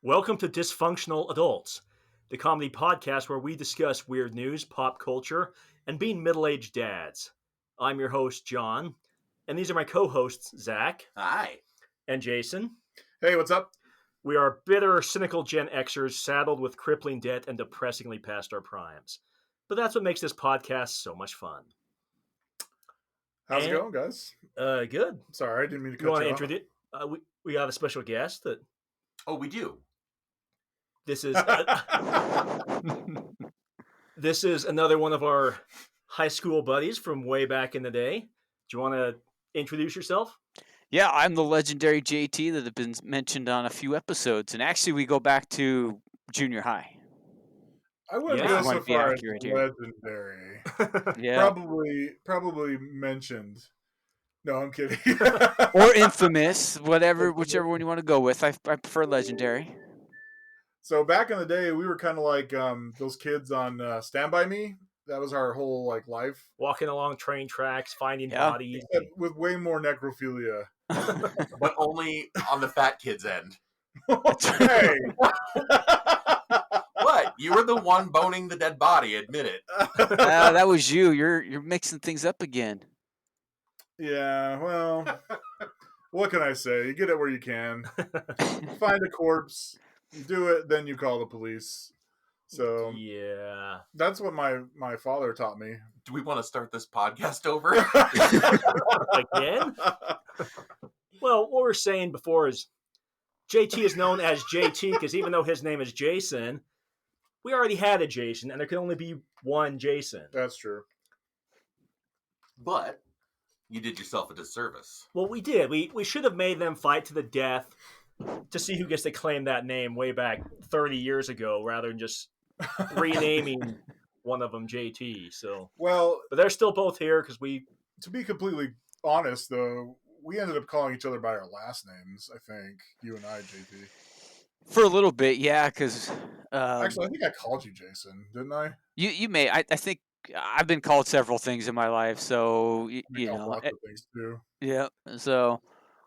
Welcome to Dysfunctional Adults, the comedy podcast where we discuss weird news, pop culture, and being middle aged dads. I'm your host, John, and these are my co hosts, Zach Hi. and Jason. Hey, what's up? We are bitter, cynical Gen Xers saddled with crippling debt and depressingly past our primes. But that's what makes this podcast so much fun. How's it going, guys? Good. Sorry, I didn't mean to You cut want to you off. introduce? We have a special guest that Oh, we do. this is. This is another one of our high school buddies from way back in the day. Do you want to introduce yourself? Yeah, I'm the legendary JT that have been mentioned on a few episodes, and actually we go back to junior high. I wouldn't Yeah. go so Might be far as accurate here. legendary. Yeah, Probably mentioned. No, I'm kidding. or infamous, whichever one you want to go with. I prefer legendary. So back in the day, we were kind of like those kids on Stand By Me. That was our whole life, Walking along train tracks, finding Yeah. bodies. except with way more necrophilia. But only on the fat kid's end. Hey, What? You were the one boning the dead body, admit it. That was you. You're mixing things up again. yeah. Well, what can I say? You get it where you can. Find a corpse, do it, then you call the police. So Yeah. that's what my father taught me. Do we want to start this podcast over? Again? Well, what we were saying before is JT is known as JT because even though his name is Jason, we already had a Jason, and there can only be one Jason. That's true. But you did yourself a disservice. Well, we did. We should have made them fight to the death to see who gets to claim that name way back 30 years ago rather than just renaming one of them JT. So, Well, but they're still both here because we. to be completely honest, though, we ended up calling each other by our last names. I think you and I, JP. For a little bit, yeah, because Actually, I think I called you Jason, didn't I? you may. I think I've been called several things in my life, so I you called know, lots of things too, yeah. So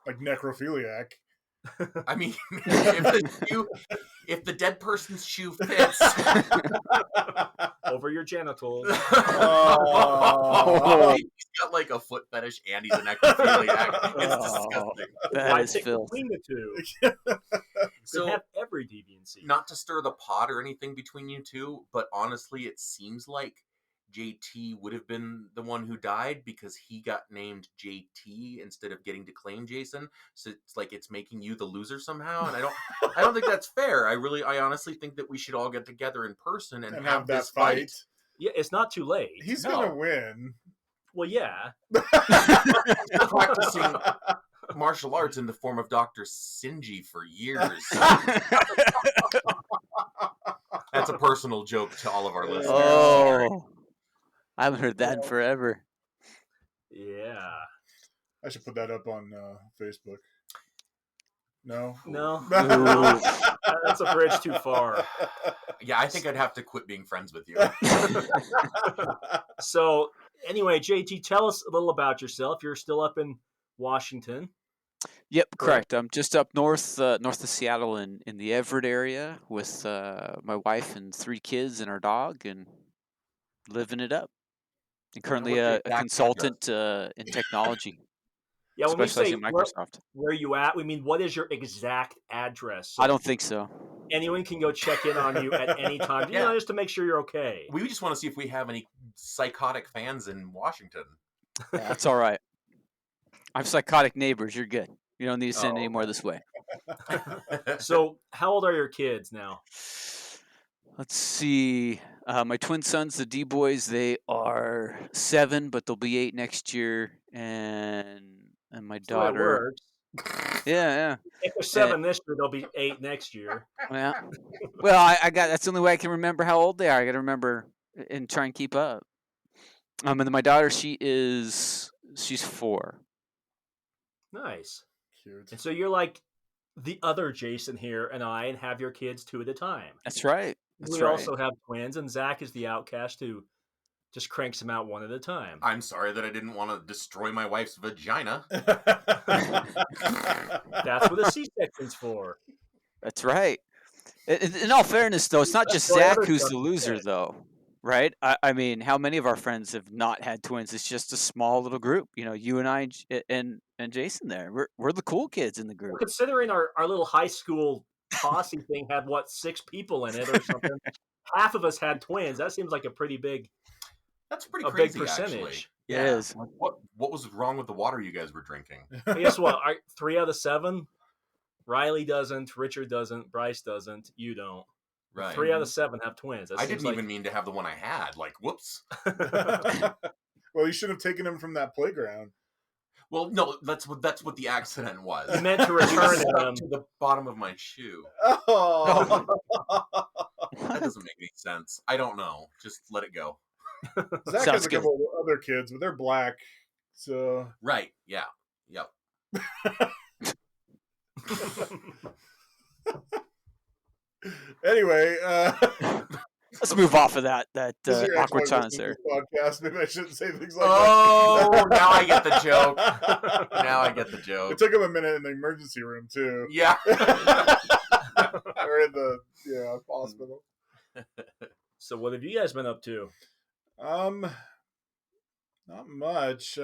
like necrophiliac. I mean, if the dead person's shoe fits. Over your genitals. Oh. He's got like a foot fetish and he's a necrophiliac. It's disgusting. that Why is pick filth. between the two? So, They have every deviancy. not to stir the pot or anything between you two, but honestly, it seems like JT would have been the one who died because he got named JT instead of getting to claim Jason. So it's like it's making you the loser somehow, and I don't think that's fair. I honestly think that we should all get together in person and, And have have that this fight. Yeah, it's not too late. He's No. gonna win. Well, yeah. Practicing martial arts in the form of Dr. Sinji for years. That's a personal joke to all of our listeners. Oh, I haven't heard that in forever. Yeah. I should put that up on Facebook. No. No. Ooh. That's a bridge too far. Yeah, I think I'd have to quit being friends with you. So, anyway, JT, tell us a little about yourself. You're still up in Washington. Yep, correct. I'm just up north of Seattle in the Everett area with my wife and 3 kids and our dog, and living it up. And currently what's your a exact consultant in technology, Yeah, when we say specializing in Microsoft. where you at, we mean what is your exact address? So I don't think so. anyone can go check in on you at any time, Yeah. just to make sure you're okay. We just want to see if we have any psychotic fans in Washington. Yeah, that's all right. I have psychotic neighbors. You're good. You don't need to send Oh, any more this way. So, how old are your kids now? Let's see. My twin sons, the D boys, they are 7, but they'll be 8 next year, and my That's the way it daughter. works. Yeah. If they're 7 this year, they'll be 8 next year. Yeah. Well, I got that's the only way I can remember how old they are. I got to remember and try and keep up. And then my daughter, she's 4. Nice. Cute. And so you're like the other Jason here and have your kids 2 at a time. That's right. That's We right. also have twins, and Zach is the outcast who just cranks them out one at a time. I'm sorry that I didn't want to destroy my wife's vagina. That's what a C-section's for. That's right. In all fairness, though, it's not just Well, Zach other who's stuff the is loser, good. though, right? I mean, how many of our friends have not had twins? It's just a small little group. You know, you and I and Jason there. We're the cool kids in the Well, group. considering our little high school posse thing had, 6 people in it or something, half of us had twins. That seems like a pretty big That's pretty a big crazy, actually. percentage. It Yeah. is. What was wrong with the water you guys were drinking? Guess what? 3 out of 7. Riley doesn't. Richard doesn't. Bryce doesn't. You don't. Right. 3 out of 7 have twins. That I seems didn't even mean to have the one I had. Like, whoops. Well, you should have taken him from that playground. Well, no, that's what the accident was. You meant to He return was stuck him. to the bottom of my shoe. Oh. That doesn't make any sense. I don't know. Just let it go. Zach Sounds has a good. couple of other kids, but they're black. So Right. Yeah. Yep. anyway, Let's move off of that this is your awkward ex-wife silence listening there. to this podcast. Maybe I shouldn't say things like Oh, now I get the joke. that. Now I get the It joke. took him a minute in the emergency room too, Yeah. or in the hospital. So what have you guys been up to? Not much.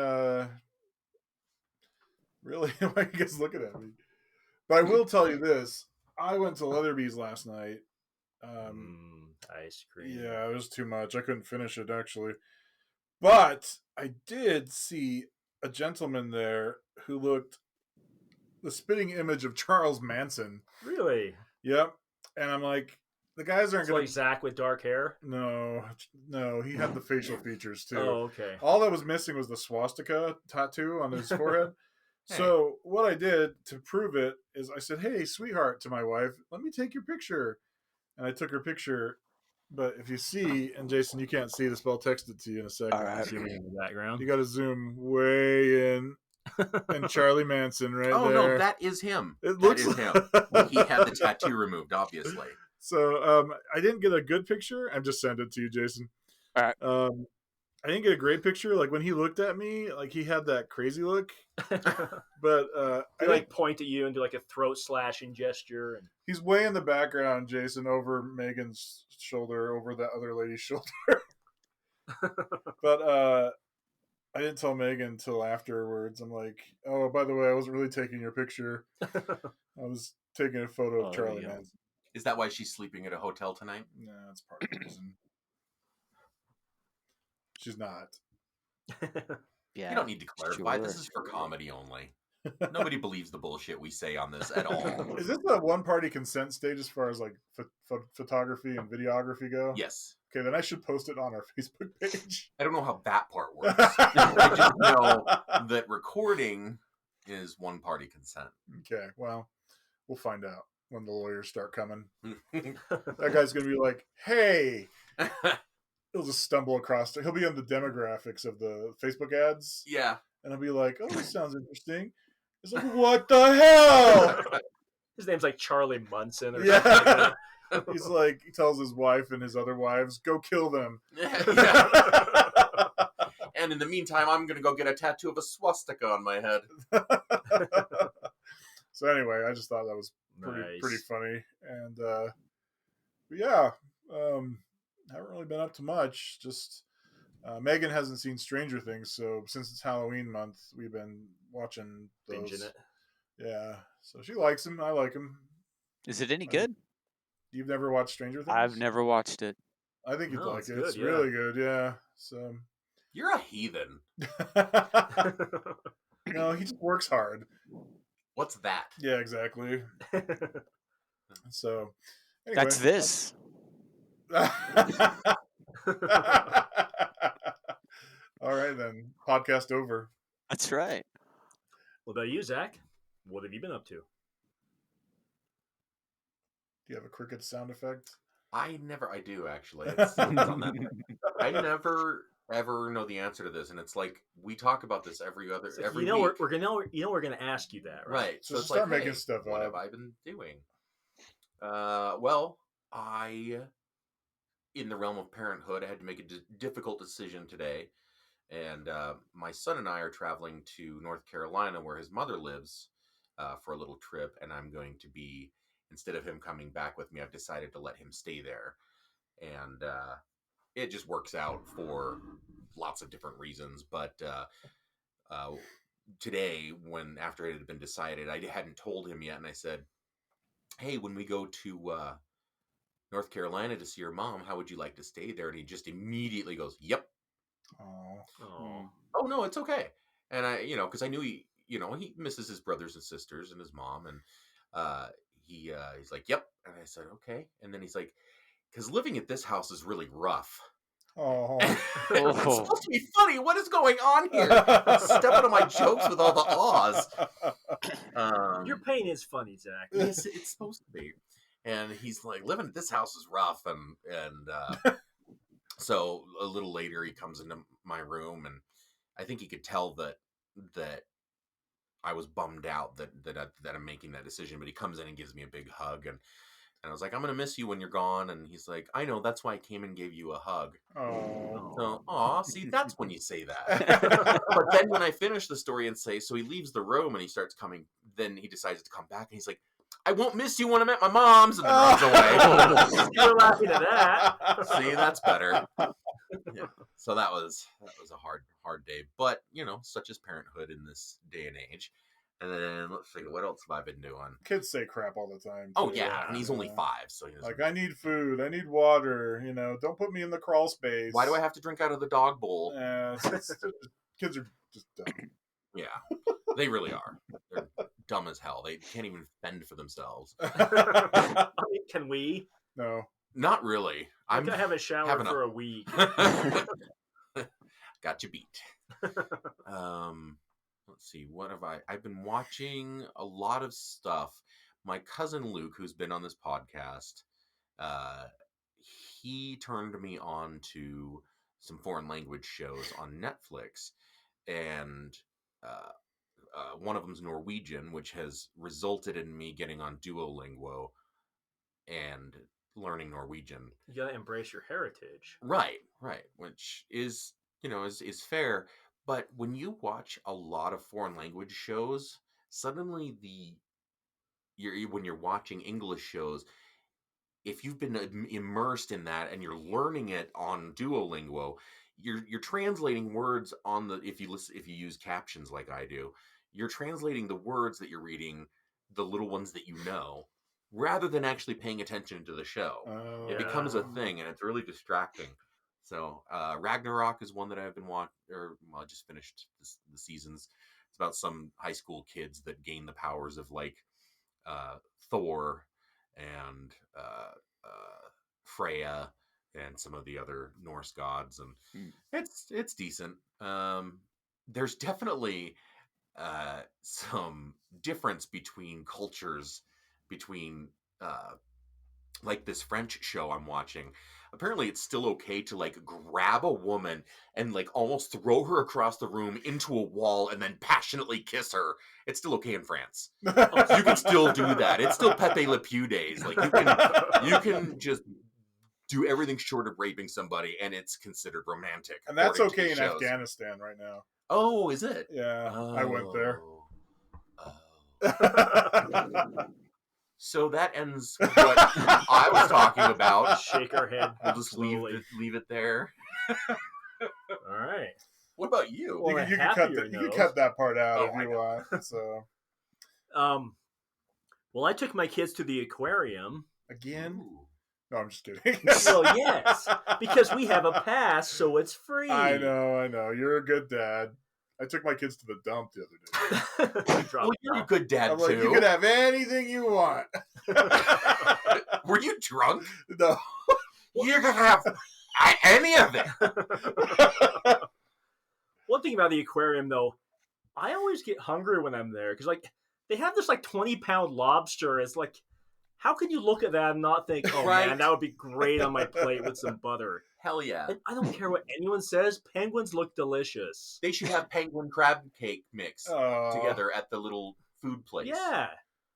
Really, why are you guys looking at me? But I will tell you this: I went to Leatherby's last night. Ice cream. Yeah, it was too much. I couldn't finish it actually, but I did see a gentleman there who looked the spitting image of Charles Manson. Really? Yep, and I'm like, the guys aren't It's gonna. like Zach with dark hair? No, he had the facial features too. Oh, okay. All that was missing was the swastika tattoo on his forehead. Hey. So what I did to prove it is I said, "Hey, sweetheart," to my wife, "let me take your picture." And I took her picture. But if you see, and Jason, you can't see this, but I'll text it to you in a second. All right. Zooming in the background. You got to zoom way in. And Charlie Manson right Oh there. no, that is him. It looks that is him. He had the tattoo removed, obviously. So I didn't get a good picture. I just sent it to you, Jason. All right. I didn't get a great picture. Like when he looked at me, like he had that crazy look. But He like point at you and do like a throat slashing gesture, and he's way in the background, Jason, over Megan's shoulder, over that other lady's shoulder. But I didn't tell Megan until afterwards. I'm like, oh, by the way, I wasn't really taking your picture. I was taking a photo of Charlie yeah. Manson. Is that why she's sleeping at a hotel tonight? No, that's part of the reason. She's not. Yeah. You don't need to clarify. This sure. is for comedy only. Nobody believes the bullshit we say on this at all. Is this the one-party consent stage as far as like photography and videography go? Yes. Okay, then I should post it on our Facebook page. I don't know how that part works. I just know that recording is one-party consent. Okay, well, we'll find out when the lawyers start coming. That guy's going to be like, hey, he'll just stumble across it. He'll be on the demographics of the Facebook ads. Yeah. And he'll be like, oh, this sounds interesting. It's like, what the hell? his name's like Charlie Munson or something Yeah. like that. He's like, he tells his wife and his other wives, go kill them. Yeah. And in the meantime, I'm going to go get a tattoo of a swastika on my head. So anyway, I just thought that was Nice. pretty funny. And but yeah, haven't really been up to much. Just Megan hasn't seen Stranger Things, so since it's Halloween month, we've been watching those. Binging it. Yeah, so she likes him. I like him. Is it any good? You've never watched Stranger Things? I've never watched it. I think you'd No, like it's it. good, It's yeah. really good. Yeah. So. You're a heathen. No, he just works hard. What's that? Yeah, exactly. So. Anyway. That's this. All right then. Podcast over. That's right. What about you, Zach? What have you been up to? Do you have a cricket sound effect? I do actually. It's on that. I never ever know the answer to this, and it's like we talk about this every week. We're gonna ask you that, right? Right. So So it's start like, making hey, stuff what up. have I been doing? Well, in the realm of parenthood, I had to make a difficult decision today, and my son and I are traveling to North Carolina, where his mother lives, for a little trip, and I'm going to be instead of him coming back with me, I've decided to let him stay there. And it just works out for lots of different reasons. But today, after it had been decided, I hadn't told him yet, and I said, hey, when we go to North Carolina to see your mom, how would you like to stay there? And he just immediately goes, yep. Oh no, it's okay. And I, because I knew he misses his brothers and sisters and his mom, and he's like, yep. And I said, okay. And then he's like, because living at this house is really rough. Oh, it's supposed to be funny. What is going on here? Stepping on my jokes with all the ahs. Your pain is funny, Zach. Yes, it's supposed to be. And he's like, living at this house is rough, and so a little later he comes into my room, and I think he could tell that I was bummed out that I'm making that decision. But he comes in and gives me a big hug, and I was like, I'm gonna miss you when you're gone. And he's like, I know, that's why I came and gave you a hug. So, see, that's when you say that. But then when I finish the story and say, so he leaves the room and he starts coming, then he decides to come back, and he's like, I won't miss you when I'm at my mom's, and then runs away. You're laughing at that. See, that's better. Yeah. So that was a hard day, but such is parenthood in this day and age. And then let's see, what else have I been doing? Kids say crap all the time. Oh yeah, and he's only 5, so he's like, I need food, I need water. Don't put me in the crawl space. Why do I have to drink out of the dog bowl? Kids are just dumb. Yeah, they really are. They're dumb as hell. They can't even fend for themselves. I mean, can we? No, not really. I'm gonna have a shower for a week. Got you beat. Let's see, what have I've been watching a lot of stuff. My cousin Luke, who's been on this podcast, he turned me on to some foreign language shows on Netflix, and one of them's Norwegian, which has resulted in me getting on Duolingo and learning Norwegian. You gotta embrace your heritage. Right, which is is fair. But when you watch a lot of foreign language shows, suddenly when you're watching English shows, if you've been immersed in that and you're learning it on Duolingo, you're translating words on if you use captions like I do, you're translating the words that you're reading, the little ones that rather than actually paying attention to the show. It becomes a thing, and it's really distracting. So Ragnarok is one that I've been watching, I just finished the seasons. It's about some high school kids that gain the powers of like Thor and Freya and some of the other Norse gods, and it's decent. There's definitely some difference between cultures, between like this French show I'm watching. Apparently it's still okay to like grab a woman and like almost throw her across the room into a wall and then passionately kiss her. It's still okay in France. You can still do that. It's still Pepe Le Pew days. Like you can just do everything short of raping somebody and it's considered romantic. And that's okay in Afghanistan right now. Oh, is it? Yeah, I went there. So that ends what I was talking about. Shake our head. We'll just leave it there. All right. What about you? Well, you can cut that part out if you want. So, well, I took my kids to the aquarium again. Ooh. No, I'm just kidding. Well, yes, because we have a pass, so it's free. I know. You're a good dad. I took my kids to the dump the other day. Well, you're a good dad, too. You could have anything you want. Were you drunk? No. You're going to have any of it. One thing about the aquarium, though, I always get hungry when I'm there. Because, like, they have this, like, 20-pound lobster. It's like, how can you look at that and not think, oh, man, that would be great on my plate with some butter? Hell yeah. And I don't care what anyone says. Penguins look delicious. They should have penguin crab cake mix together at the little food place. Yeah.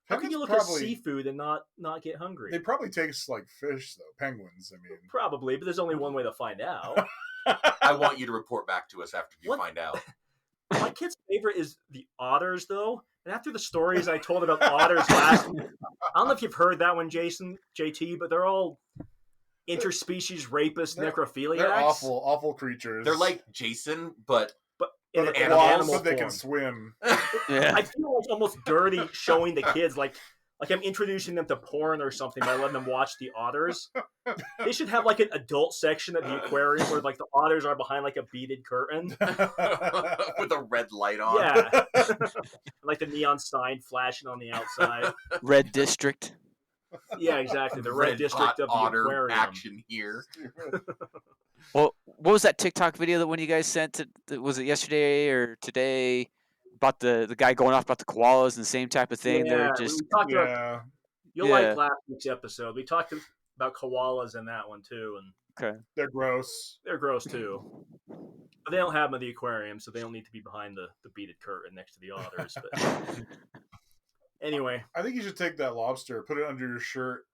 How can you look at seafood and not get hungry? They probably taste like fish, though. Penguins, I mean. Probably, but there's only one way to find out. I want you to report back to us after you find out. My kid's favorite is the otters, though. And after the stories I told about otters last week, I don't know if you've heard that one, Jason, JT, but they're all interspecies rapist necrophiliacs. They're awful creatures. They're like Jason, but in but an claws, animal but they form. can swim. Yeah. I feel it's almost dirty showing the kids like I'm introducing them to porn or something by letting them watch the otters. They should have like an adult section at the aquarium where like the otters are behind like a beaded curtain with a red light on. Yeah, like the neon sign flashing on the outside. Red District. Yeah, exactly. The red district of the otter aquarium. action here. Well, what was that TikTok video that one you guys sent? Was it yesterday or today? About the guy going off about the koalas and the same type of thing. Yeah, They're just we talked about. You'll like last week's episode. We talked about koalas in that one too, and okay. They're gross. They're gross too. But they don't have them at the aquarium, so they don't need to be behind the beaded curtain next to the otters. But anyway, I think you should take that lobster, put it under your shirt.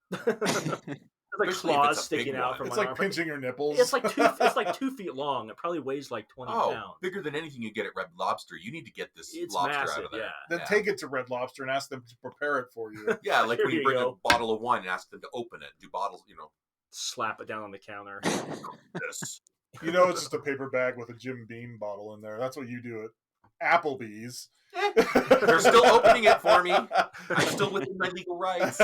There's like claws sticking out from it's my like arm. pinching your nipples. It's like 2 feet long. It probably weighs like 20 pounds. Bigger than anything you get at Red Lobster. You need to get this It's lobster massive, out of there. yeah. Then take it to Red Lobster and ask them to prepare it for you. Yeah, like when Here you bring you a go. bottle of wine and ask them to open it. Do bottles, Slap it down on the counter. this. You know it's just a paper bag with a Jim Beam bottle in there. That's what you do at Applebee's. They're still opening it for me. I'm still within my legal rights.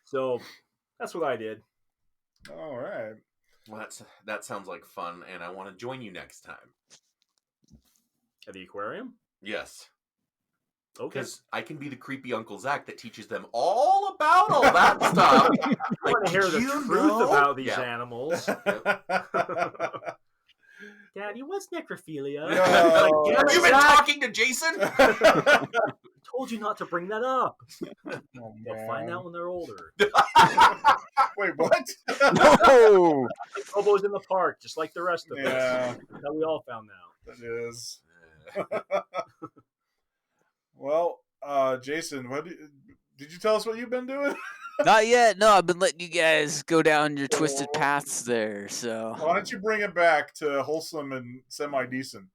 So that's what I did. All right. Well, that sounds like fun, and I want to join you next time. At the aquarium? Yes. Okay. Because I can be the creepy Uncle Zach that teaches them all about all that stuff. I want to hear the truth about these animals. Daddy, what's necrophilia? No. Have you been talking to Jason? I told you not to bring that up. Oh, They'll find out when they're older. Wait, what? No. Hobo's in the park, just like the rest of us. Yeah, That's how we all found out. that is. Well, Jason, did you tell us what you've been doing? Not yet. No, I've been letting you guys go down your twisted paths there. So Why don't you bring it back to wholesome and semi-decent?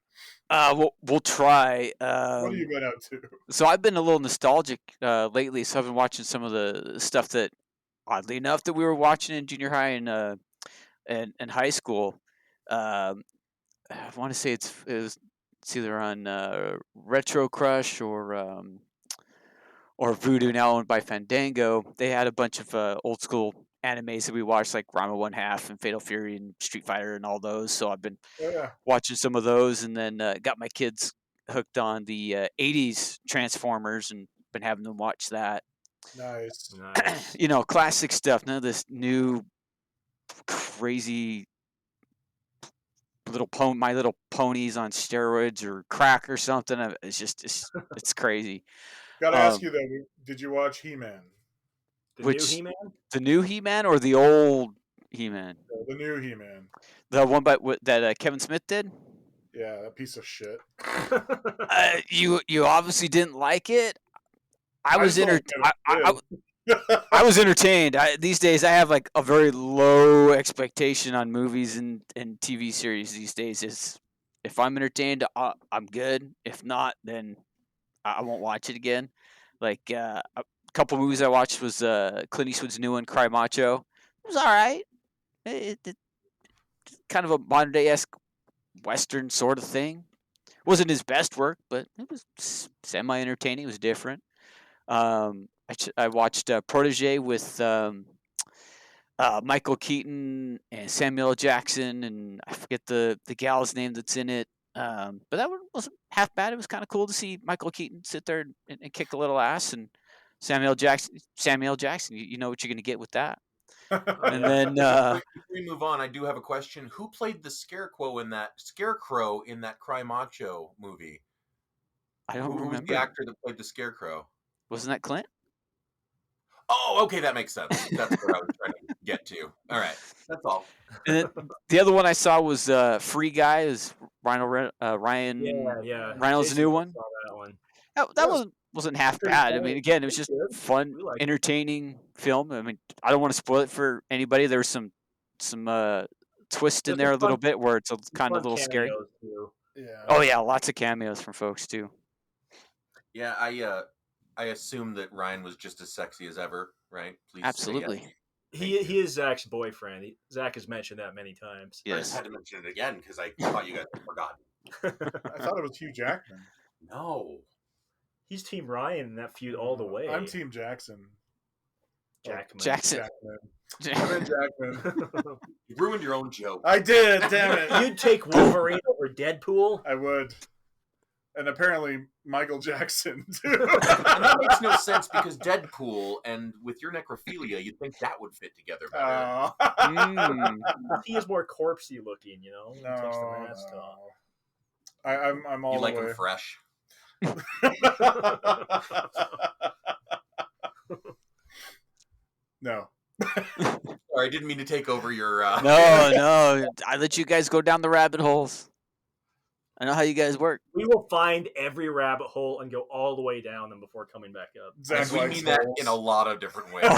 we'll try. What have you been up to? So I've been a little nostalgic lately. So I've been watching some of the stuff that, oddly enough, that we were watching in junior high and high school. I want to say it's either on Retro Crush or Voodoo, now owned by Fandango. They had a bunch of old school animes that we watched, like Ranma 1/2 and Fatal Fury and Street Fighter and all those. So I've been watching some of those, and then got my kids hooked on the 80s Transformers and been having them watch that. Nice. Classic stuff. None of this new crazy My Little Ponies on steroids or crack or something. It's crazy. Gotta ask you though, did you watch He-Man? New He-Man? The new He-Man or the old He-Man? The new He-Man. The one that Kevin Smith did? Yeah, that piece of shit. You obviously didn't like it. I was entertained. These days, I have like a very low expectation on movies and TV series these days. If I'm entertained, I'm good. If not, then I won't watch it again. Like a couple movies I watched was Clint Eastwood's new one, Cry Macho. It was all right. It kind of a modern day-esque Western sort of thing. Wasn't his best work, but it was semi-entertaining. It was different. I watched Protege with Michael Keaton and Samuel L. Jackson, and I forget the gal's name that's in it. But that one wasn't half bad. It was kind of cool to see Michael Keaton sit there and kick a little ass, and Samuel Jackson. You know what you're going to get with that. And then before we move on, I do have a question. Who played the Scarecrow in that Cry Macho movie? I don't Who was remember. the actor that played the Scarecrow? Wasn't that Clint? Oh, okay, that makes sense. That's what I was trying to get to. All right, that's all. And then the other one I saw was Free Guy. Is Ryan Yeah. Reynolds' Jason new one? saw that one. That wasn't half bad. I mean, again, it was just fun, entertaining film. I mean, I don't want to spoil it for anybody. There was some twist in there a little bit where it's kind of a little scary. Yeah. Oh yeah, lots of cameos from folks too. Yeah, I assume that Ryan was just as sexy as ever, right? Please say Absolutely. yes. He is Zach's boyfriend. Zach has mentioned that many times. I just Yes. had to mention it again because I thought you guys had forgotten. I thought it was Hugh Jackman. No. He's Team Ryan in that feud all the way. I'm Team Jackson. Jackman. Jackson. Jackman. I'm in Jackman. You ruined your own joke. I did. Damn it. You'd take Wolverine over Deadpool? I would. And apparently Michael Jackson too. And that makes no sense because Deadpool and with your necrophilia, you'd think that would fit together better. Mm. He is more corpsey looking, you know? He takes the No, mask off. I'm all You the like way. him fresh. No. Sorry, I didn't mean to take over your. No. I let you guys go down the rabbit holes. I know how you guys work. We will find every rabbit hole and go all the way down them before coming back up. Zach And we likes mean that holes. in a lot of different ways.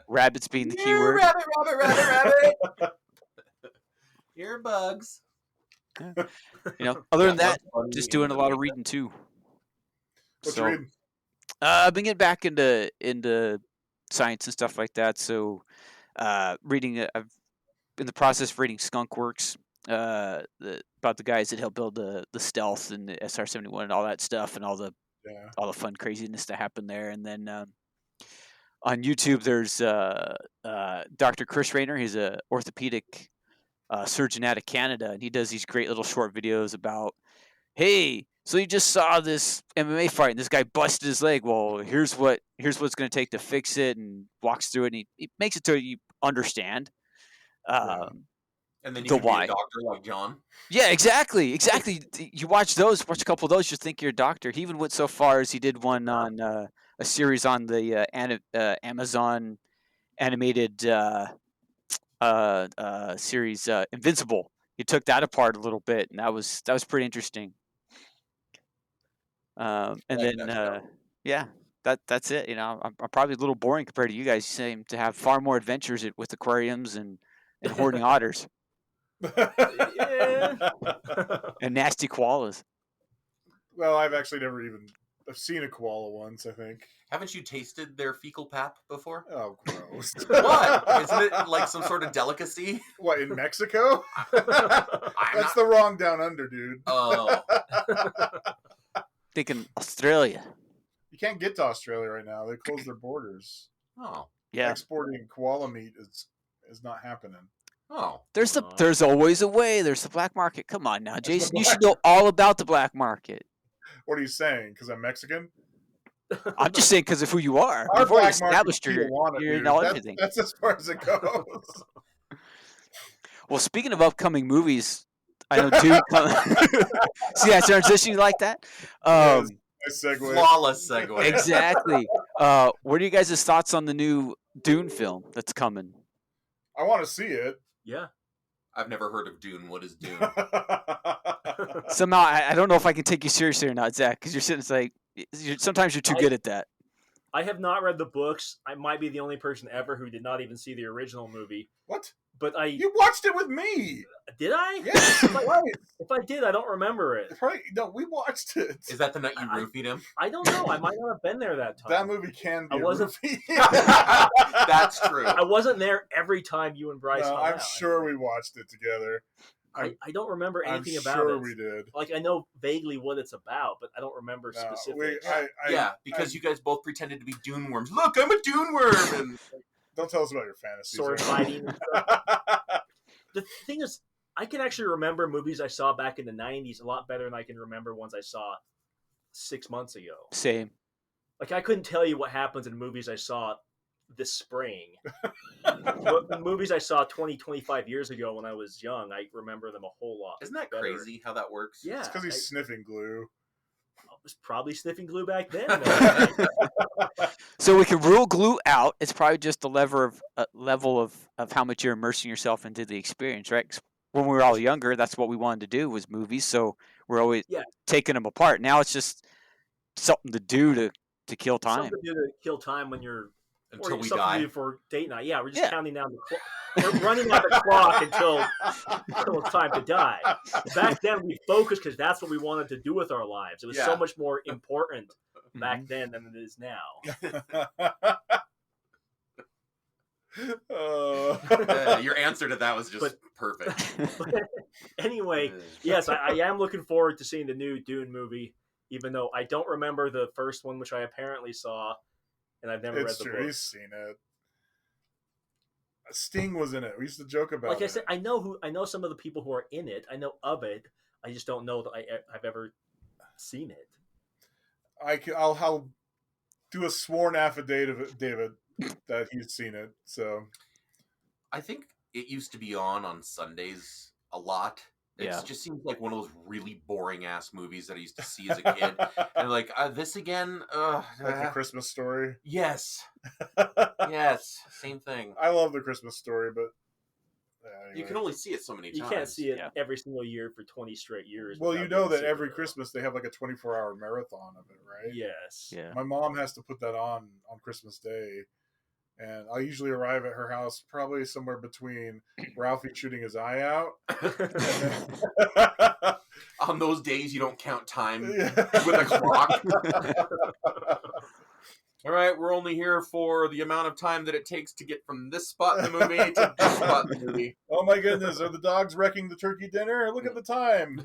Rabbits being the key word. Rabbit. Earbugs. Other than that, just doing a lot of reading too. What's So, reading? I've been getting back into science and stuff like that. So, reading. I've in the process of reading Skunk Works, about the guys that helped build the stealth and the SR-71 and all that stuff, and all the fun craziness that happened there. And then on YouTube, there's Dr. Chris Rayner. He's a orthopedic surgeon out of Canada, and he does these great little short videos about, hey, so you just saw this MMA fight, and this guy busted his leg. Well, here's what's going to take to fix it, and walks through it, and he makes it so you understand. And then you the can be why. a doctor like John. Yeah, exactly. You watch a couple of those, you think you're a doctor. He even went so far as he did one on a series on the Amazon animated series Invincible. He took that apart a little bit, and that was pretty interesting. And Like then that stuff. that's it. I'm probably a little boring compared to you guys. You seem to have far more adventures with aquariums and hoarding otters Yeah. and nasty koalas. Well, I've actually I've seen a koala once, I think. Haven't you tasted their fecal pap before? Oh, gross. What? Isn't it like some sort of delicacy? What, in Mexico? That's the wrong down under, dude. Oh. Thinking Australia. You can't get to Australia right now. They closed their borders. Oh. Yeah. Exporting koala meat is not happening. Oh. There's always a way. There's the black market. Come on now, Jason. You should know all about the black market. What are you saying? Because I'm Mexican? I'm just saying because of who you are. Our You've already black market's established you're Tijuana, in all dude. everything. That's as far as it goes. Well, speaking of upcoming movies, I know Dune. See that transition like that? Yes, nice segue. Flawless segue. Exactly. What are you guys' thoughts on the new Dune film that's coming? I want to see it. Yeah. I've never heard of Dune. What is Dune? Somehow, I don't know if I can take you seriously or not, Zach, because you're sitting. It's like sometimes you're too good at that. I have not read the books. I might be the only person ever who did not even see the original movie. What? But You watched it with me. Did I? Yes, right. If I did, I don't remember it. Right. No, we watched it. Is that the night you roofied him? I don't know. I might not have been there that time. That movie can be I wasn't- a roofie. That's true. I wasn't there every time you and Bryce. No, hung I'm out. sure we watched it together. I don't remember anything I'm about sure it. we did. Like I know vaguely what it's about, but I don't remember specifics. Yeah, because you guys both pretended to be Dune worms. Look, I'm a Dune worm. And Don't tell us about your fantasies. Sword right? fighting. The thing is, I can actually remember movies I saw back in the 90s a lot better than I can remember ones I saw 6 months ago. Same. Like, I couldn't tell you what happens in movies I saw this spring. But the movies I saw 20, 25 years ago when I was young, I remember them a whole lot. isn't that better. crazy how that works? Yeah. It's because he's sniffing glue. I was probably sniffing glue back then. Man. So we can rule glue out. It's probably just the level of how much you're immersing yourself into the experience, right? 'Cause when we were all younger, that's what we wanted to do was movies. So we're always taking them apart. Now it's just something to do to kill time. Something to do to kill time when you're Until or we something to die. do for date night. Yeah, we're just Yeah. counting down the clock. We're running out the clock until it's time to die. Back then, we focused because that's what we wanted to do with our lives. It was so Yeah. much more important back Mhm. then than it is now. Your answer to that was just perfect. Anyway, yes, I am looking forward to seeing the new Dune movie, even though I don't remember the first one, which I apparently saw, and I've never read It's the true. book. He's seen it. Sting was in it. We used to joke about Like it. I said, I know some of the people who are in it. I know of it. I just don't know that I've ever seen it. I'll do a sworn affidavit, David, that he's seen it. So I think it used to be on Sundays a lot. It Yeah. just seems like one of those really boring ass movies that I used to see as a kid. And like, this again? Like the Christmas Story. Yes. Yes. Same thing. I love the Christmas Story, but anyway. You can only see it so many times. You can't see it Yeah. every single year for 20 straight years. Well, without you know getting that sick every of it. Christmas they have like a 24-hour marathon of it, right? Yes. Yeah. My mom has to put that on Christmas Day, and I usually arrive at her house probably somewhere between Ralphie shooting his eye out. On those days, you don't count time with a clock. All right, we're only here for the amount of time that it takes to get from this spot in the movie to this spot in the movie. Oh my goodness, are the dogs wrecking the turkey dinner? Look at the time.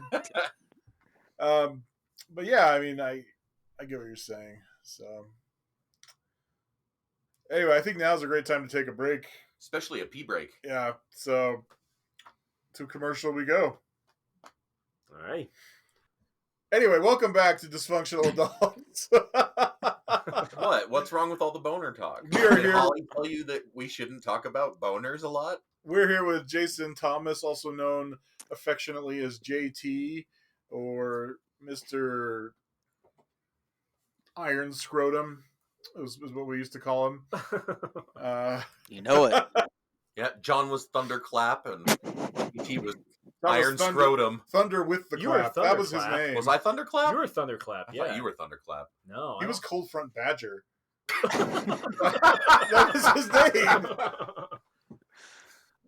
But yeah, I mean, I get what you're saying. So anyway, I think now's a great time to take a break. Especially a pee break. Yeah, so to commercial we go. All right. Anyway, welcome back to Dysfunctional Adults. What? What's wrong with all the boner talk? We are Did here- Holly tell you that we shouldn't talk about boners a lot? We're here with Jason Thomas, also known affectionately as JT or Mr. Iron Scrotum, is what we used to call him. You know it. Yeah, John was Thunderclap and he was That was Iron Scrotum. Thunder with the You were clap. That was his Thunderclap. name. Was I Thunderclap? You were Thunderclap. I Yeah. thought you were Thunderclap. No. He I was don't- Cold Front Badger. That was his name.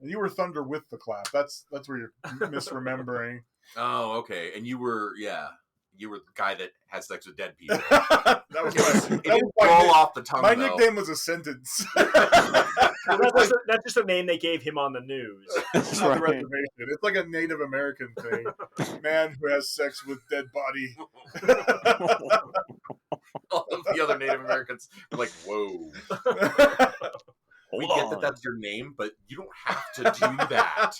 And you were Thunder with the clap. That's where you're misremembering. Oh, okay. And you were the guy that had sex with dead people. That was It my, didn't roll off the tongue, my though. nickname was a sentence. Well, that's just a name they gave him on the news. That's On the right. reservation. It's like a Native American thing. Man who has sex with dead body. All of the other Native Americans were like, whoa. We Hold get on. that that's your name, but you don't have to do that.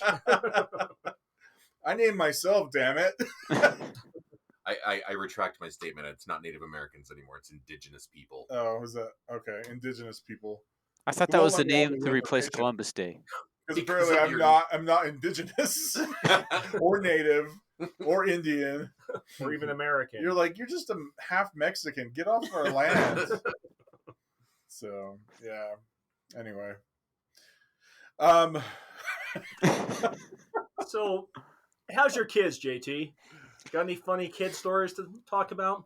I named myself, damn it. I retract my statement. It's not Native Americans anymore. It's indigenous people. Oh, was that okay? Indigenous people. I thought You that won't was the let me on name the to replace reservation. Columbus Day. Because Because apparently of your- I'm not indigenous or native or Indian. Or even American. You're like, you're just a half Mexican. Get off our land. So yeah. Anyway. So, how's your kids, JT? Got any funny kid stories to talk about?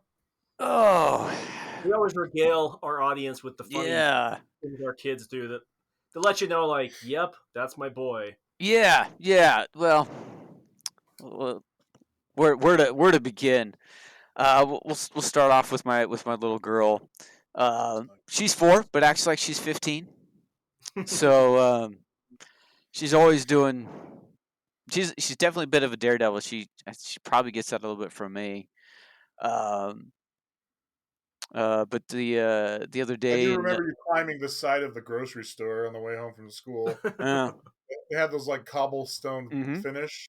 Oh, We always regale our audience with the funny yeah. things our kids do that to let you know, like, yep, that's my boy. Yeah. Well, where to begin? We'll start off with my little girl. She's 4, but acts like she's 15. So she's always doing. She's definitely a bit of a daredevil. She probably gets that a little bit from me. But the other I day, do remember you climbing the side of the grocery store on the way home from school. They had those like cobblestone Mhm. finish.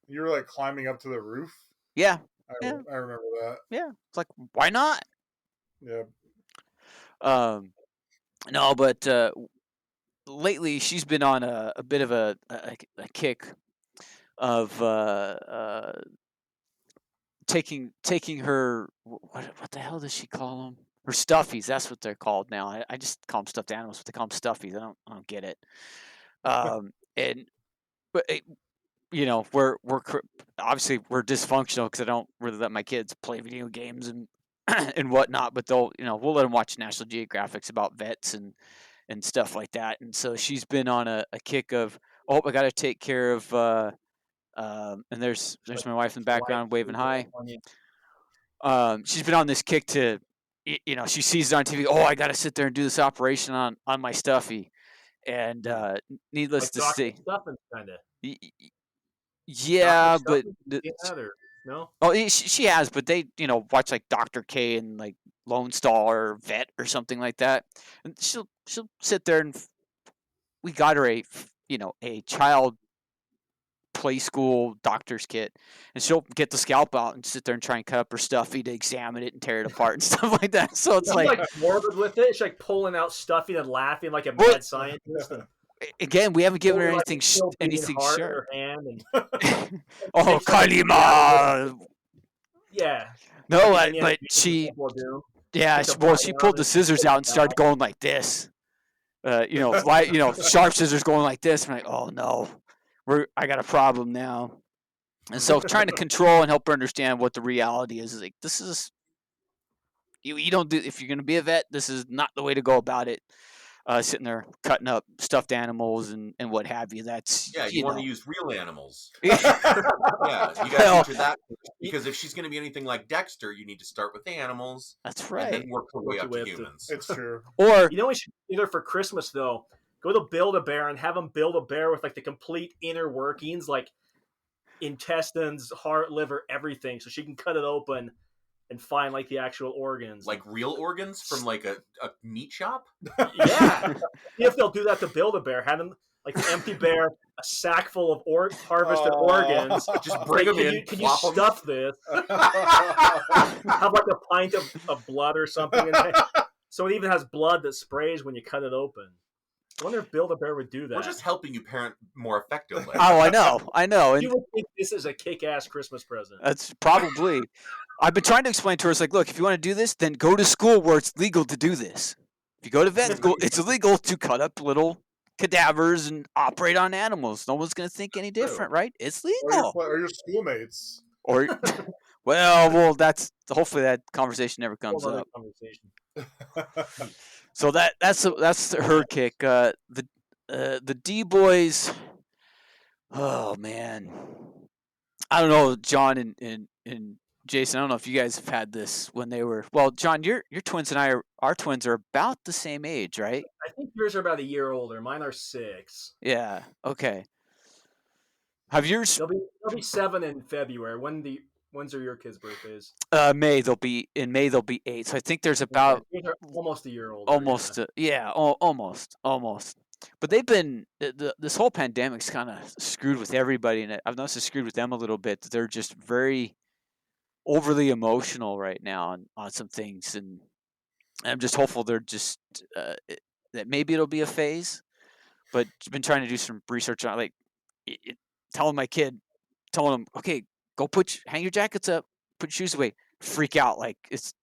You were like climbing up to the roof. yeah, I Yeah. remember that. it's like, why not? Yeah. No, but lately she's been on a bit of a kick of taking her what the hell does she call them? Her stuffies. That's what they're called now. I just call them stuffed animals, but they call them stuffies. I don't get it. But obviously we're dysfunctional because I don't really let my kids play video games and and whatnot. But we'll let them watch National Geographics about vets and and stuff like that. And so she's been on a kick of, oh, I got to take care of. And there's my wife in the background waving hi. She's been on this kick to, she sees it on TV. Oh, I got to sit there and do this operation on my stuffy, and needless to say, kind of. Yeah, but no. Oh, she has, but they watch like Dr. K and like Lone Star or Vet or something like that, and she'll sit there and we got her a child play school doctor's kit, and she'll get the scalp out and sit there and try and cut up her stuffy to examine it and tear it apart and stuff like that. So it's like morbid with it. She's like pulling out stuffy and laughing like a mad scientist. And again, we haven't given her anything sharp. And oh, Kalima. Yeah. No, but she. Yeah, she pulled the scissors out and started going like this. Sharp scissors going like this. I'm like, oh no. I got a problem now. And so trying to control and help her understand what the reality is like, this is, you don't do, if you're going to be a vet, this is not the way to go about it. Sitting there cutting up stuffed animals and what have you. That's, you want to use real animals. Yeah, you got to teach her that, because if she's going to be anything like Dexter, you need to start with the animals. That's right. And then work her way up to humans. It's true. Or we should either for Christmas though, go to Build-A-Bear and have them build a bear with like the complete inner workings, like intestines, heart, liver, everything, so she can cut it open and find like the actual organs, like real organs from like a meat shop. Yeah, if they'll do that to Build-A-Bear, have them like the empty bear, a sack full of harvested organs. Just bring them in. Can you stuff this? Have like a pint of blood or something in there. So it even has blood that sprays when you cut it open. I wonder if Build-A-Bear would do that. We're just helping you parent more effectively. Oh, I know. And you would think this is a kick-ass Christmas present. That's probably. I've been trying to explain to her, it's like, look, if you want to do this, then go to school where it's legal to do this. If you go to vet school, it's illegal to cut up little cadavers and operate on animals. No one's going to think any different, right? It's legal. Or your schoolmates. Or, well, that's hopefully that conversation never comes up. So that's her kick. The D boys. Oh man, I don't know, John and Jason. I don't know if you guys have had this when they were. Well, John, your twins and our twins are about the same age, right? I think yours are about a year older. Mine are 6. Yeah. Okay. Have yours? They'll be 7 in February. When's are your kids' birthdays? May they'll be 8. So I think there's about almost a year old. Almost, almost. But they've been this whole pandemic's kind of screwed with everybody, and I've noticed it's screwed with them a little bit. They're just very overly emotional right now on some things, and I'm just hopeful they're just that maybe it'll be a phase. But I've been trying to do some research on telling him, okay, go hang your jackets up, put your shoes away, freak out like it's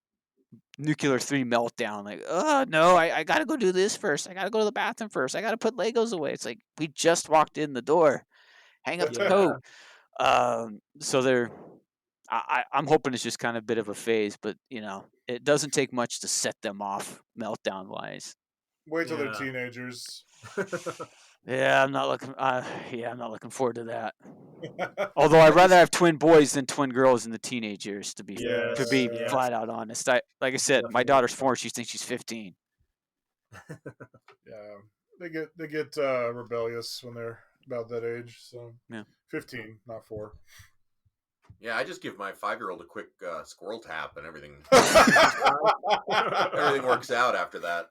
nuclear 3 meltdown. Like, oh no, I gotta go do this first. I gotta go to the bathroom first. I gotta put Legos away. It's like we just walked in the door. Hang up the coat. So I'm hoping it's just kind of a bit of a phase, but it doesn't take much to set them off meltdown wise. Wait till they're teenagers. Yeah, I'm not looking forward to that. Although I'd rather have twin boys than twin girls in the teenage years, to be flat out honest. Like I said, my daughter's 4; she thinks she's 15. Yeah, they get rebellious when they're about that age. So 15, not 4. Yeah, I just give my 5-year-old a quick squirrel tap, and everything works out after that.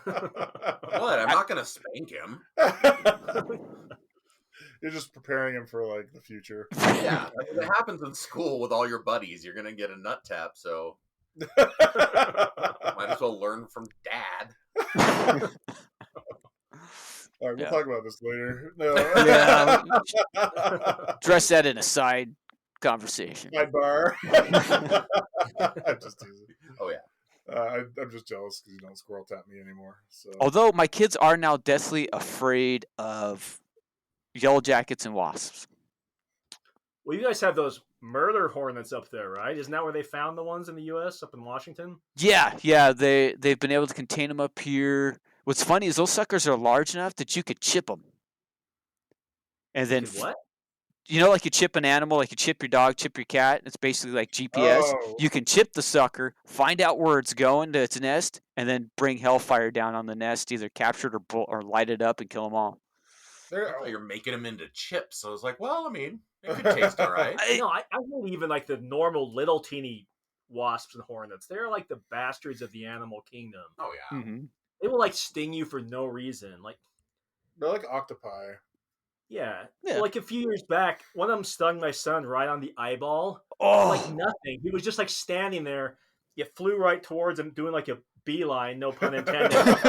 What? I'm not gonna spank him. You're just preparing him for like the future. Yeah, it happens in school with all your buddies. You're gonna get a nut tap, so might as well learn from Dad. All right, we'll talk about this later. No. Yeah, address that in a side conversation. Sidebar. I'm just teasing. Oh yeah. I'm just jealous because you don't squirrel tap me anymore. So. Although my kids are now deathly afraid of yellow jackets and wasps. Well, you guys have those murder hornets up there, right? Isn't that where they found the ones in the U.S. up in Washington? Yeah. They've been able to contain them up here. What's funny is those suckers are large enough that you could chip them, and then What? like you chip an animal, like you chip your dog, chip your cat. It's basically like GPS. Oh. You can chip the sucker, find out where it's going to its nest, and then bring hellfire down on the nest, either capture it or light it up and kill them all. I thought you're making them into chips. So I was like, well, I mean, it could taste all right. No, I hate even like the normal little teeny wasps and hornets. They're like the bastards of the animal kingdom. Oh yeah. Mm-hmm. They will like sting you for no reason. Like They're like octopi. yeah. Yeah. Like a few years back, one of them stung my son right on the eyeball. Oh, Like nothing. He was just like standing there. It flew right towards him, doing like a beeline, no pun intended. Like,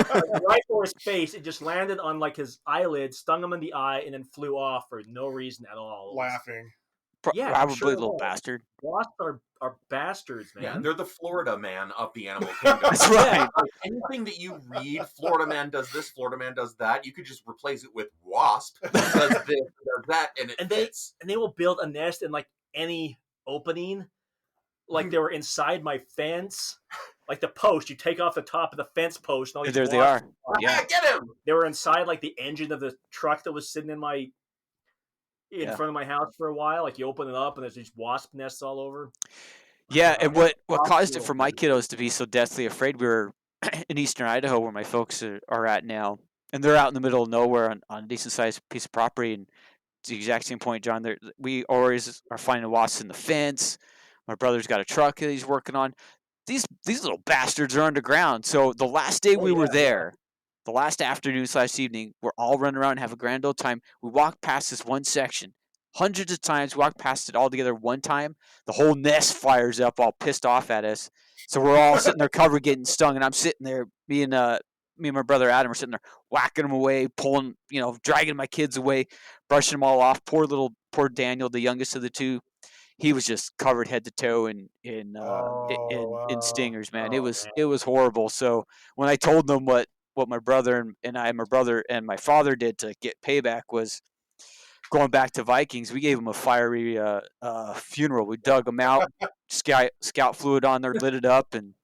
right for his face. It just landed on like his eyelid, stung him in the eye, and then flew off for no reason at all. Laughing. Yeah, I'm probably sure little it was. bastard. Wasps are bastards, man. Yeah, they're the Florida man of the animal kingdom. That's right. Like, anything that you read, Florida man does this, Florida man does that. You could just replace it with wasp does this, does that, and it fits. And they will build a nest in like any opening. Like they were inside my fence. Like the post, you take off the top of the fence post. And all these There they wasps are. Yeah. Get him! They were inside like the engine of the truck that was sitting in Yeah. front of my house for a while. Like you open it up and there's these wasp nests all over. Yeah, and what Wasp caused it little for my things. kiddos to be so deathly afraid? We were in eastern Idaho, where my folks are at now, and they're out in the middle of nowhere on a decent sized piece of property. And it's the exact same point, John. We always are finding wasps in the fence. My brother's got a truck that he's working on. These little bastards are underground. So the last day we were there, the last afternoon/evening, we're all running around and have a grand old time. We walked past this one section hundreds of times. We walked past it all together one time. The whole nest fires up, all pissed off at us. So we're all sitting there covered, getting stung, and I'm sitting there, me and my brother Adam are sitting there whacking them away, pulling, dragging my kids away, brushing them all off. Poor Daniel, the youngest of the two. He was just covered head to toe in stingers, man. Oh, It was horrible. So when I told them what my brother and my brother and my father did to get payback was going back to Vikings, we gave them a fiery funeral. We dug them out, scout fluid on there, lit it up, and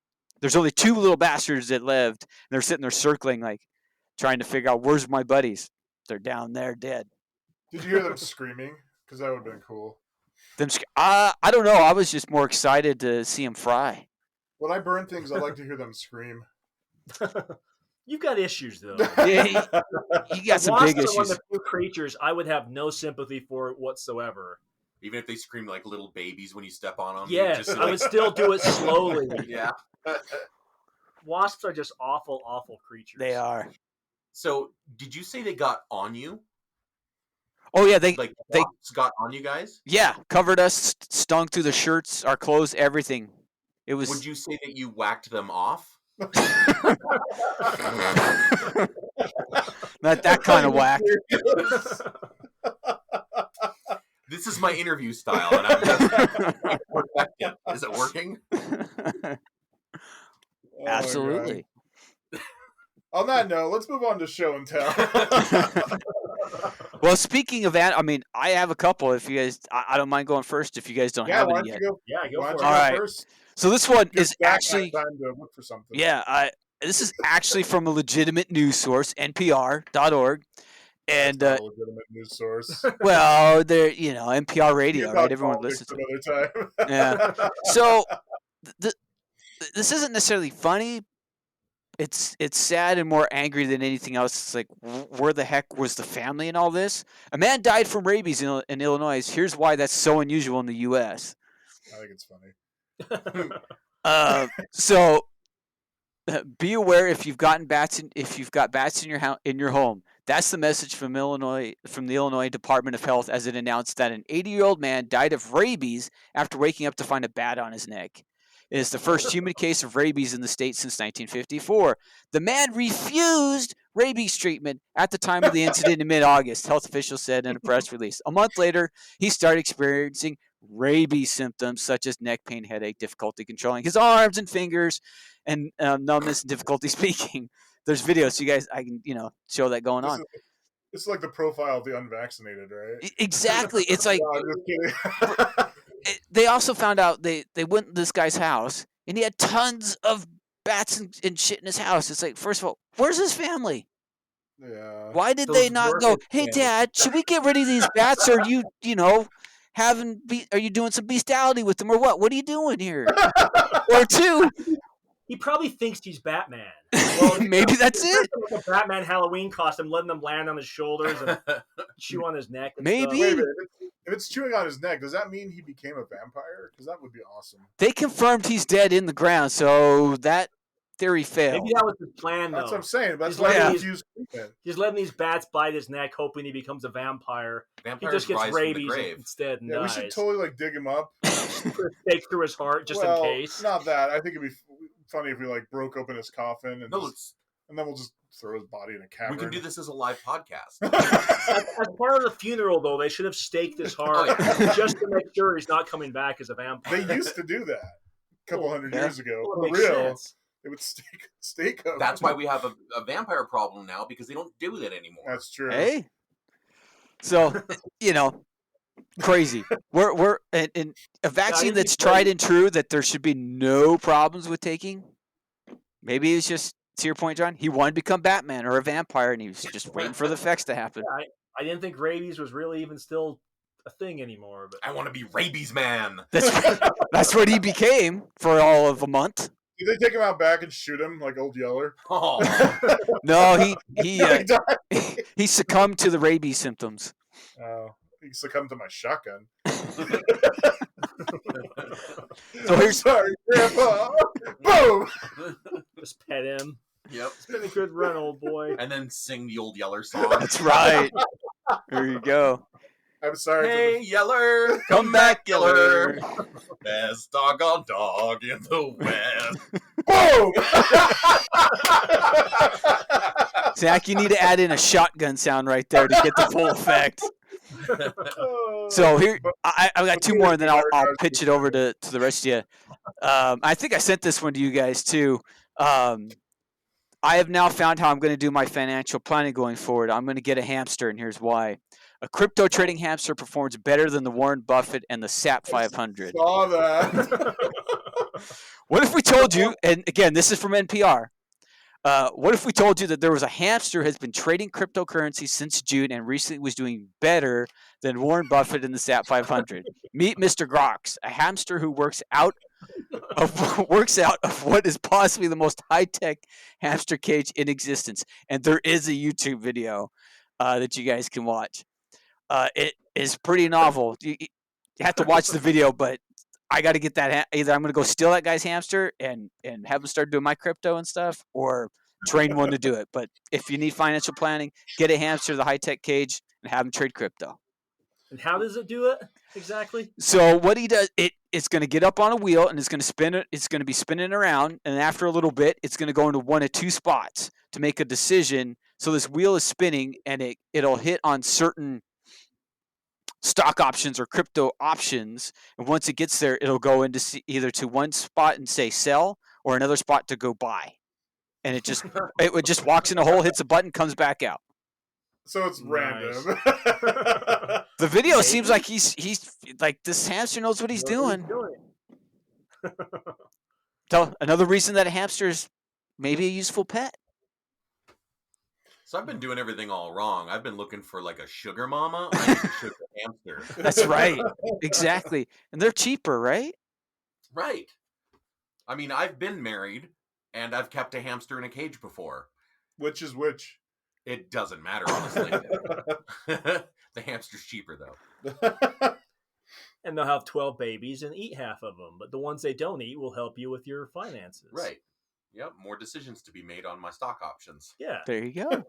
there's only two little bastards that lived. And they're sitting there circling, like trying to figure out where's my buddies. They're down there, dead. Did you hear them screaming? Because that would have been cool. I don't know. I was just more excited to see them fry. When I burn things, I like to hear them scream. You've got issues though. Yeah, you got some big Wasps are one issues. of the few creatures I would have no sympathy for whatsoever. Even if they scream like little babies when you step on them. Yes, just I would still do it slowly. Yeah. Wasps are just awful, awful creatures. They are. So, did you say they got on you? Oh yeah, they Wasps got on you guys? yeah, covered us, stung through the shirts, our clothes, everything. It was. Would you say that you whacked them off? Not that kind of whack. This is my interview style, and I'm just perfecting. Is it working? Oh, Absolutely. on that note, let's move on to show and tell. Well, speaking of that, I mean, I have a couple. If you guys, I don't mind going first. If you guys don't yeah, have why any don't yet. you go? Yeah, go Why don't for you it. go All right. first? So this one Give is Zach actually, time to look for something. yeah, this is actually from a legitimate news source, NPR.org, and That's not a legitimate news source. well, they're NPR radio, Talk right? Everyone politics listens to it. another time. Yeah. So this isn't necessarily funny. It's sad and more angry than anything else. It's like, where the heck was the family in all this? A man died from rabies in Illinois. Here's why that's so unusual in the U.S. I think it's funny. So be aware if you've got bats in your home. That's the message from the Illinois Department of Health as it announced that an 80-year-old man died of rabies after waking up to find a bat on his neck. It is the first human case of rabies in the state since 1954. The man refused rabies treatment at the time of the incident in mid-August, health officials said in a press release. A month later, he started experiencing rabies symptoms such as neck pain, headache, difficulty controlling his arms and fingers, and numbness and difficulty speaking. There's videos, so you guys, I can show that going on. It's like the profile of the unvaccinated, right? Exactly. It's like No, I'm just kidding. they also found out they went to this guy's house and he had tons of bats and shit in his house. It's like, first of all, where's his family? Yeah. Why did Those they not go, workers hey, can- Dad, should we get rid of these bats? Or are you are you doing some bestiality with them or what? What are you doing here? Or two, He probably thinks he's Batman. maybe that's it. Like a Batman Halloween costume, letting them land on his shoulders and chew on his neck. And Maybe. stuff. Wait a minute. If it's chewing on his neck, does that mean he became a vampire? Because that would be awesome. They confirmed he's dead in the ground, so that theory failed. Maybe that was his plan, though. That's what I'm saying. But that's He's why letting I these- use treatment. He's letting these bats bite his neck, hoping he becomes a vampire. Vampires He just gets rise from the rabies grave. instead and Yeah, we dies. should totally like dig him up. Put a stake through his heart just well, in case. Not that. I think it'd be funny if we like broke open his coffin and No, and then we'll just throw his body in a cavern. we can do this as a live podcast. As part of the funeral, though, they should have staked his heart just to make sure he's not coming back as a vampire. They used to do that a couple hundred years ago. Well, For it makes real. sense. They would stake him. That's why we have a vampire problem now, because they don't do that anymore. That's true. Hey, so crazy. We're and a vaccine that's tried and true that there should be no problems with taking. Maybe it's just to your point, John. He wanted to become Batman or a vampire, and he was just waiting for the effects to happen. Yeah, I didn't think rabies was really even still a thing anymore. But I want to be Rabies Man. That's what he became for all of a month. Did they take him out back and shoot him like Old Yeller? Oh, No, he died. he succumbed to the rabies symptoms. Oh, he succumbed to my shotgun. So here's Sorry, Grandpa. Boom. just pet him. yep. It's been a good run, old boy. And then sing the old Yeller song. that's right. There you go. I'm sorry. Hey, Yeller, Come back, Yeller. Best doggone dog in the West. Boom. Zach, you need to add in a shotgun sound right there to get the full effect. So here, I've got two more, and then I'll pitch it over to the rest of you. I think I sent this one to you guys too. I have now found how I'm going to do my financial planning going forward. I'm going to get a hamster, and here's why. A crypto trading hamster performs better than the Warren Buffett and the SAP 500. Saw that. What if we told you, and again, this is from NPR, what if we told you that there was a hamster has been trading cryptocurrency since June and recently was doing better than Warren Buffett and the SAP 500? Meet Mr. Grox, a hamster who works out of what is possibly the most high-tech hamster cage in existence. And there is a YouTube video that you guys can watch. It is pretty novel. You have to watch the video, but I got to get that. Either I'm going to go steal that guy's hamster and have him start doing my crypto and stuff, or train one to do it. But if you need financial planning, get a hamster, the high-tech cage, and have him trade crypto. And how does it do it exactly? So what he does, it's going to get up on a wheel and it's going to spin it. It's going to be spinning around, and after a little bit, it's going to go into one of two spots to make a decision. So this wheel is spinning, and it'll hit on certain stock options or crypto options, and once it gets there, it'll go into either to one spot and say sell, or another spot to go buy. And it just walks in a hole, hits a button, comes back out. So it's random. The video seems like he's like, this hamster knows what he's doing. So another reason that a hamster is maybe a useful pet. So I've been doing everything all wrong. I've been looking for like a sugar mama. I need a sugar hamster. That's right. Exactly. And they're cheaper, right? Right. I mean, I've been married, and I've kept a hamster in a cage before. Which is which? It doesn't matter, honestly. The hamster's cheaper, though. And they'll have 12 babies and eat half of them. But the ones they don't eat will help you with your finances. Right. Yep. More decisions to be made on my stock options. Yeah. There you go.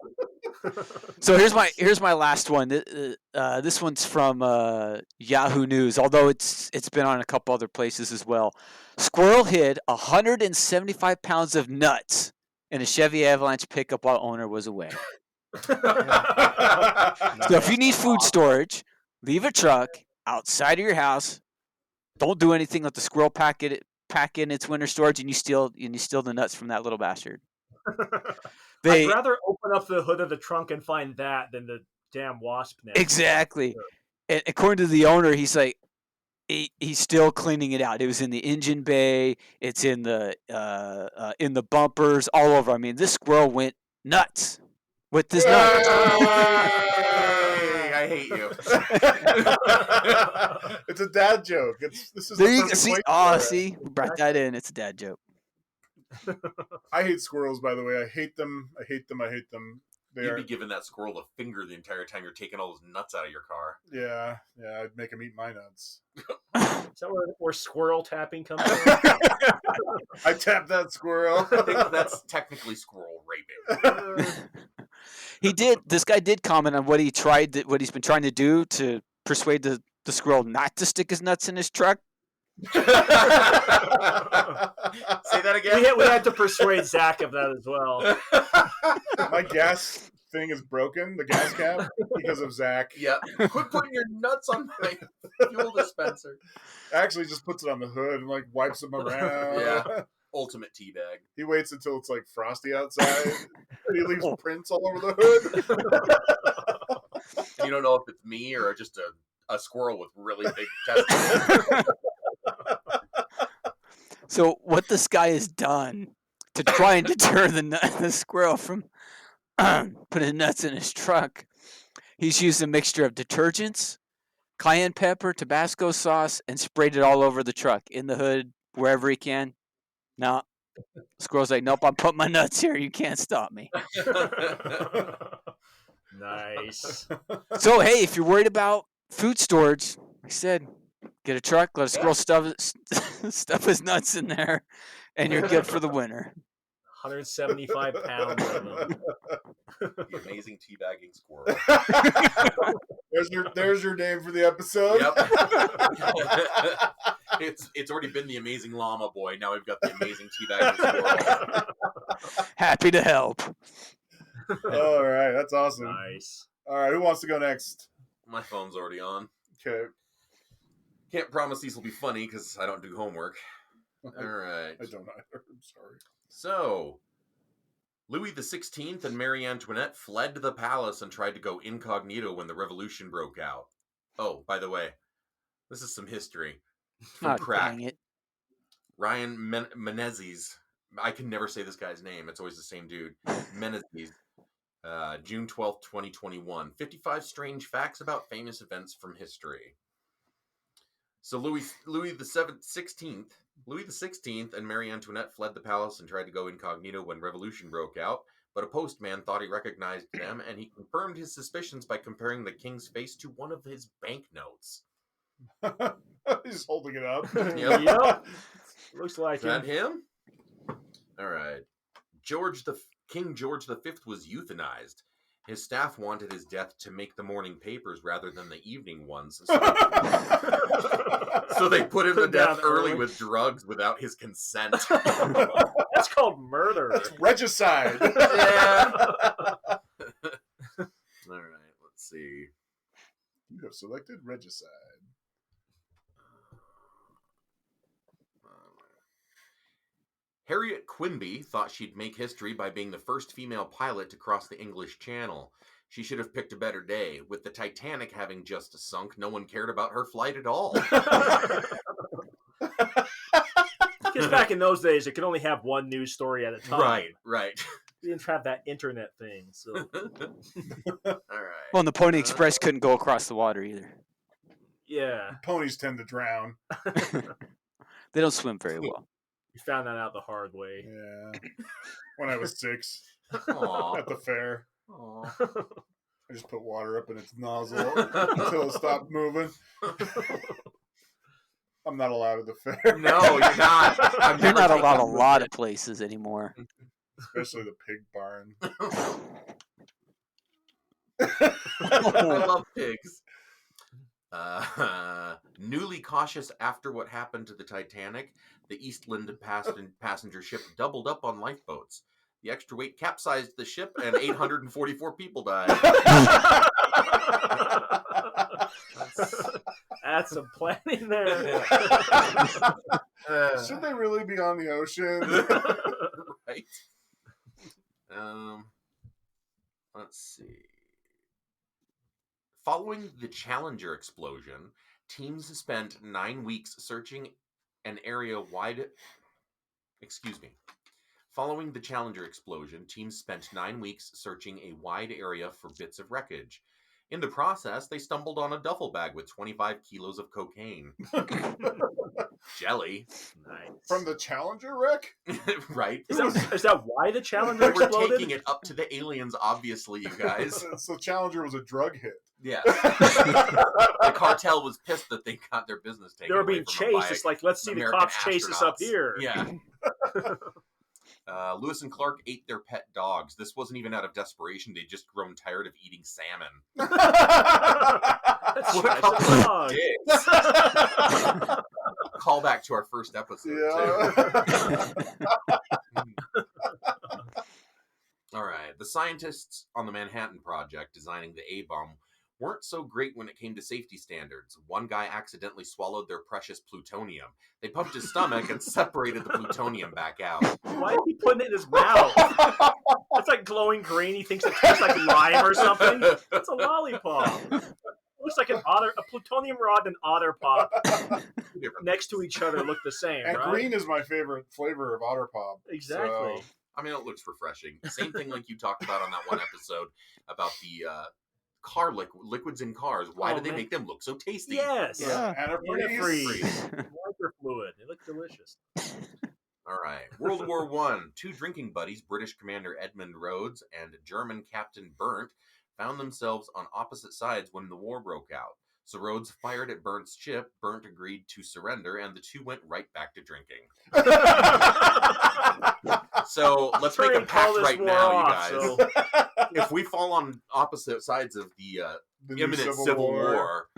So here's my last one. This one's from Yahoo News, although it's been on a couple other places as well. Squirrel hid 175 pounds of nuts in a Chevy Avalanche pickup while owner was away. So if you need food storage, leave a truck outside of your house. Don't do anything. Let the squirrel pack in its winter storage, and you steal the nuts from that little bastard. I'd rather open up the hood of the trunk and find that than the damn wasp nest. Exactly. And according to the owner, he's like, he's still cleaning it out. It was in the engine bay. It's in the bumpers, all over. I mean, this squirrel went nuts with this nut. I hate you. It's a dad joke. This is There the you perfect see. place Oh, for it. see, we brought that in. It's a dad joke. I hate squirrels, by the way. I hate them. I hate them. You'd be giving that squirrel the finger the entire time you're taking all those nuts out of your car. Yeah, I'd make him eat my nuts. Is that where squirrel tapping comes from? I tapped that squirrel. I think that's technically squirrel raping. This guy did comment on what he's been trying to do to persuade the squirrel not to stick his nuts in his truck. Say that again. We had to persuade Zach of that as well. My gas thing is broken, the gas cap, because of Zach. Yeah. Quit putting your nuts on my fuel dispenser. Actually just puts it on the hood and like wipes them around. Yeah. Ultimate teabag. He waits until it's like frosty outside. And he leaves prints all over the hood. And you don't know if it's me or just a squirrel with really big testicles. So what this guy has done to try and deter the squirrel from putting nuts in his truck, he's used a mixture of detergents, cayenne pepper, Tabasco sauce, and sprayed it all over the truck, in the hood, wherever he can. No. Squirrel's like, nope, I'm putting my nuts here. You can't stop me. Nice. So, hey, if you're worried about food storage, like I said, get a truck, let a squirrel stuff his nuts in there, and you're good for the winter. 175 pounds of them. The amazing teabagging squirrel. There's your name for the episode. Yep. It's already been the amazing llama boy. Now we've got the amazing teabagging squirrel. Happy to help. All right, that's awesome. Nice. All right, who wants to go next? My phone's already on. Okay. Can't promise these will be funny because I don't do homework. All right. I don't either. I'm sorry. So, Louis XVI and Marie Antoinette fled the palace and tried to go incognito when the revolution broke out. Oh, by the way, this is some history from Crack. Dang it. Ryan Menezes. I can never say this guy's name. It's always the same dude. Menezes. June 12th, 2021. 55 strange facts about famous events from history. So Louis XVI and Marie Antoinette fled the palace and tried to go incognito when revolution broke out, but a postman thought he recognized them, and he confirmed his suspicions by comparing the king's face to one of his banknotes. He's holding it up. Yep. Looks like Is that him? All right. King George V was euthanized. His staff wanted his death to make the morning papers rather than the evening ones. So they put him to death early with drugs without his consent. That's called murder. That's regicide. Yeah. All right, let's see. You have selected regicide. Harriet Quimby thought she'd make history by being the first female pilot to cross the English Channel. She should have picked a better day. With the Titanic having just sunk, no one cared about her flight at all. Because back in those days, it could only have one news story at a time. Right. You didn't have that internet thing. So. All right. Well, and the Pony Express couldn't go across the water either. Yeah. Ponies tend to drown. They don't swim very well. You found that out the hard way. Yeah. When I was 6 Aww. at the fair. Aww. I just put water up in its nozzle until it stopped moving. I'm not allowed at the fair. No, you're not. You're not allowed a lot of places anymore. Especially the pig barn. I love pigs. Newly cautious after what happened to the Titanic, the Eastland passenger ship doubled up on lifeboats. The extra weight capsized the ship, and 844 people died. That's some planning there. Should they really be on the ocean? Right. Let's see. Following the Challenger explosion, teams spent 9 weeks searching an area wide. Excuse me. Following the Challenger explosion, teams spent 9 weeks searching a wide area for bits of wreckage. In the process, they stumbled on a duffel bag with 25 kilos of cocaine. Jelly. Nice. From the Challenger wreck? Right? Is that why the Challenger They were exploded? taking it up to the aliens, obviously, you guys. So Challenger was a drug hit. Yes. The cartel was pissed that they got their business taken They were away being from them by chased. It's like, let's see the American cops chase us up astronauts. here. Yeah. Lewis and Clark ate their pet dogs. This wasn't even out of desperation. They'd just grown tired of eating salmon. That's What a nice couple of of dogs. dicks. Call back to our first episode, too. All right. The scientists on the Manhattan Project designing the A-bomb weren't so great when it came to safety standards. One guy accidentally swallowed their precious plutonium. They pumped his stomach and separated the plutonium back out. Why is he putting it in his mouth? It's like glowing green. He thinks it tastes like lime or something. It's a lollipop. It looks like a plutonium rod and otter pop next to each other look the same, And right? green is my favorite flavor of Otter Pop. Exactly. So, I mean, it looks refreshing. Same thing like you talked about on that one episode about the car liquids in cars. Why do they make them look so tasty? Yes. Yeah. antifreeze. Wiper fluid. They look delicious. All right. World War I. Two drinking buddies, British Commander Edmund Rhodes and German Captain Berndt, found themselves on opposite sides when the war broke out. So Rhodes fired at Bernst's ship, Berndt agreed to surrender, and the two went right back to drinking. So let's make a pact right now, you guys. If we fall on opposite sides of the new imminent civil war,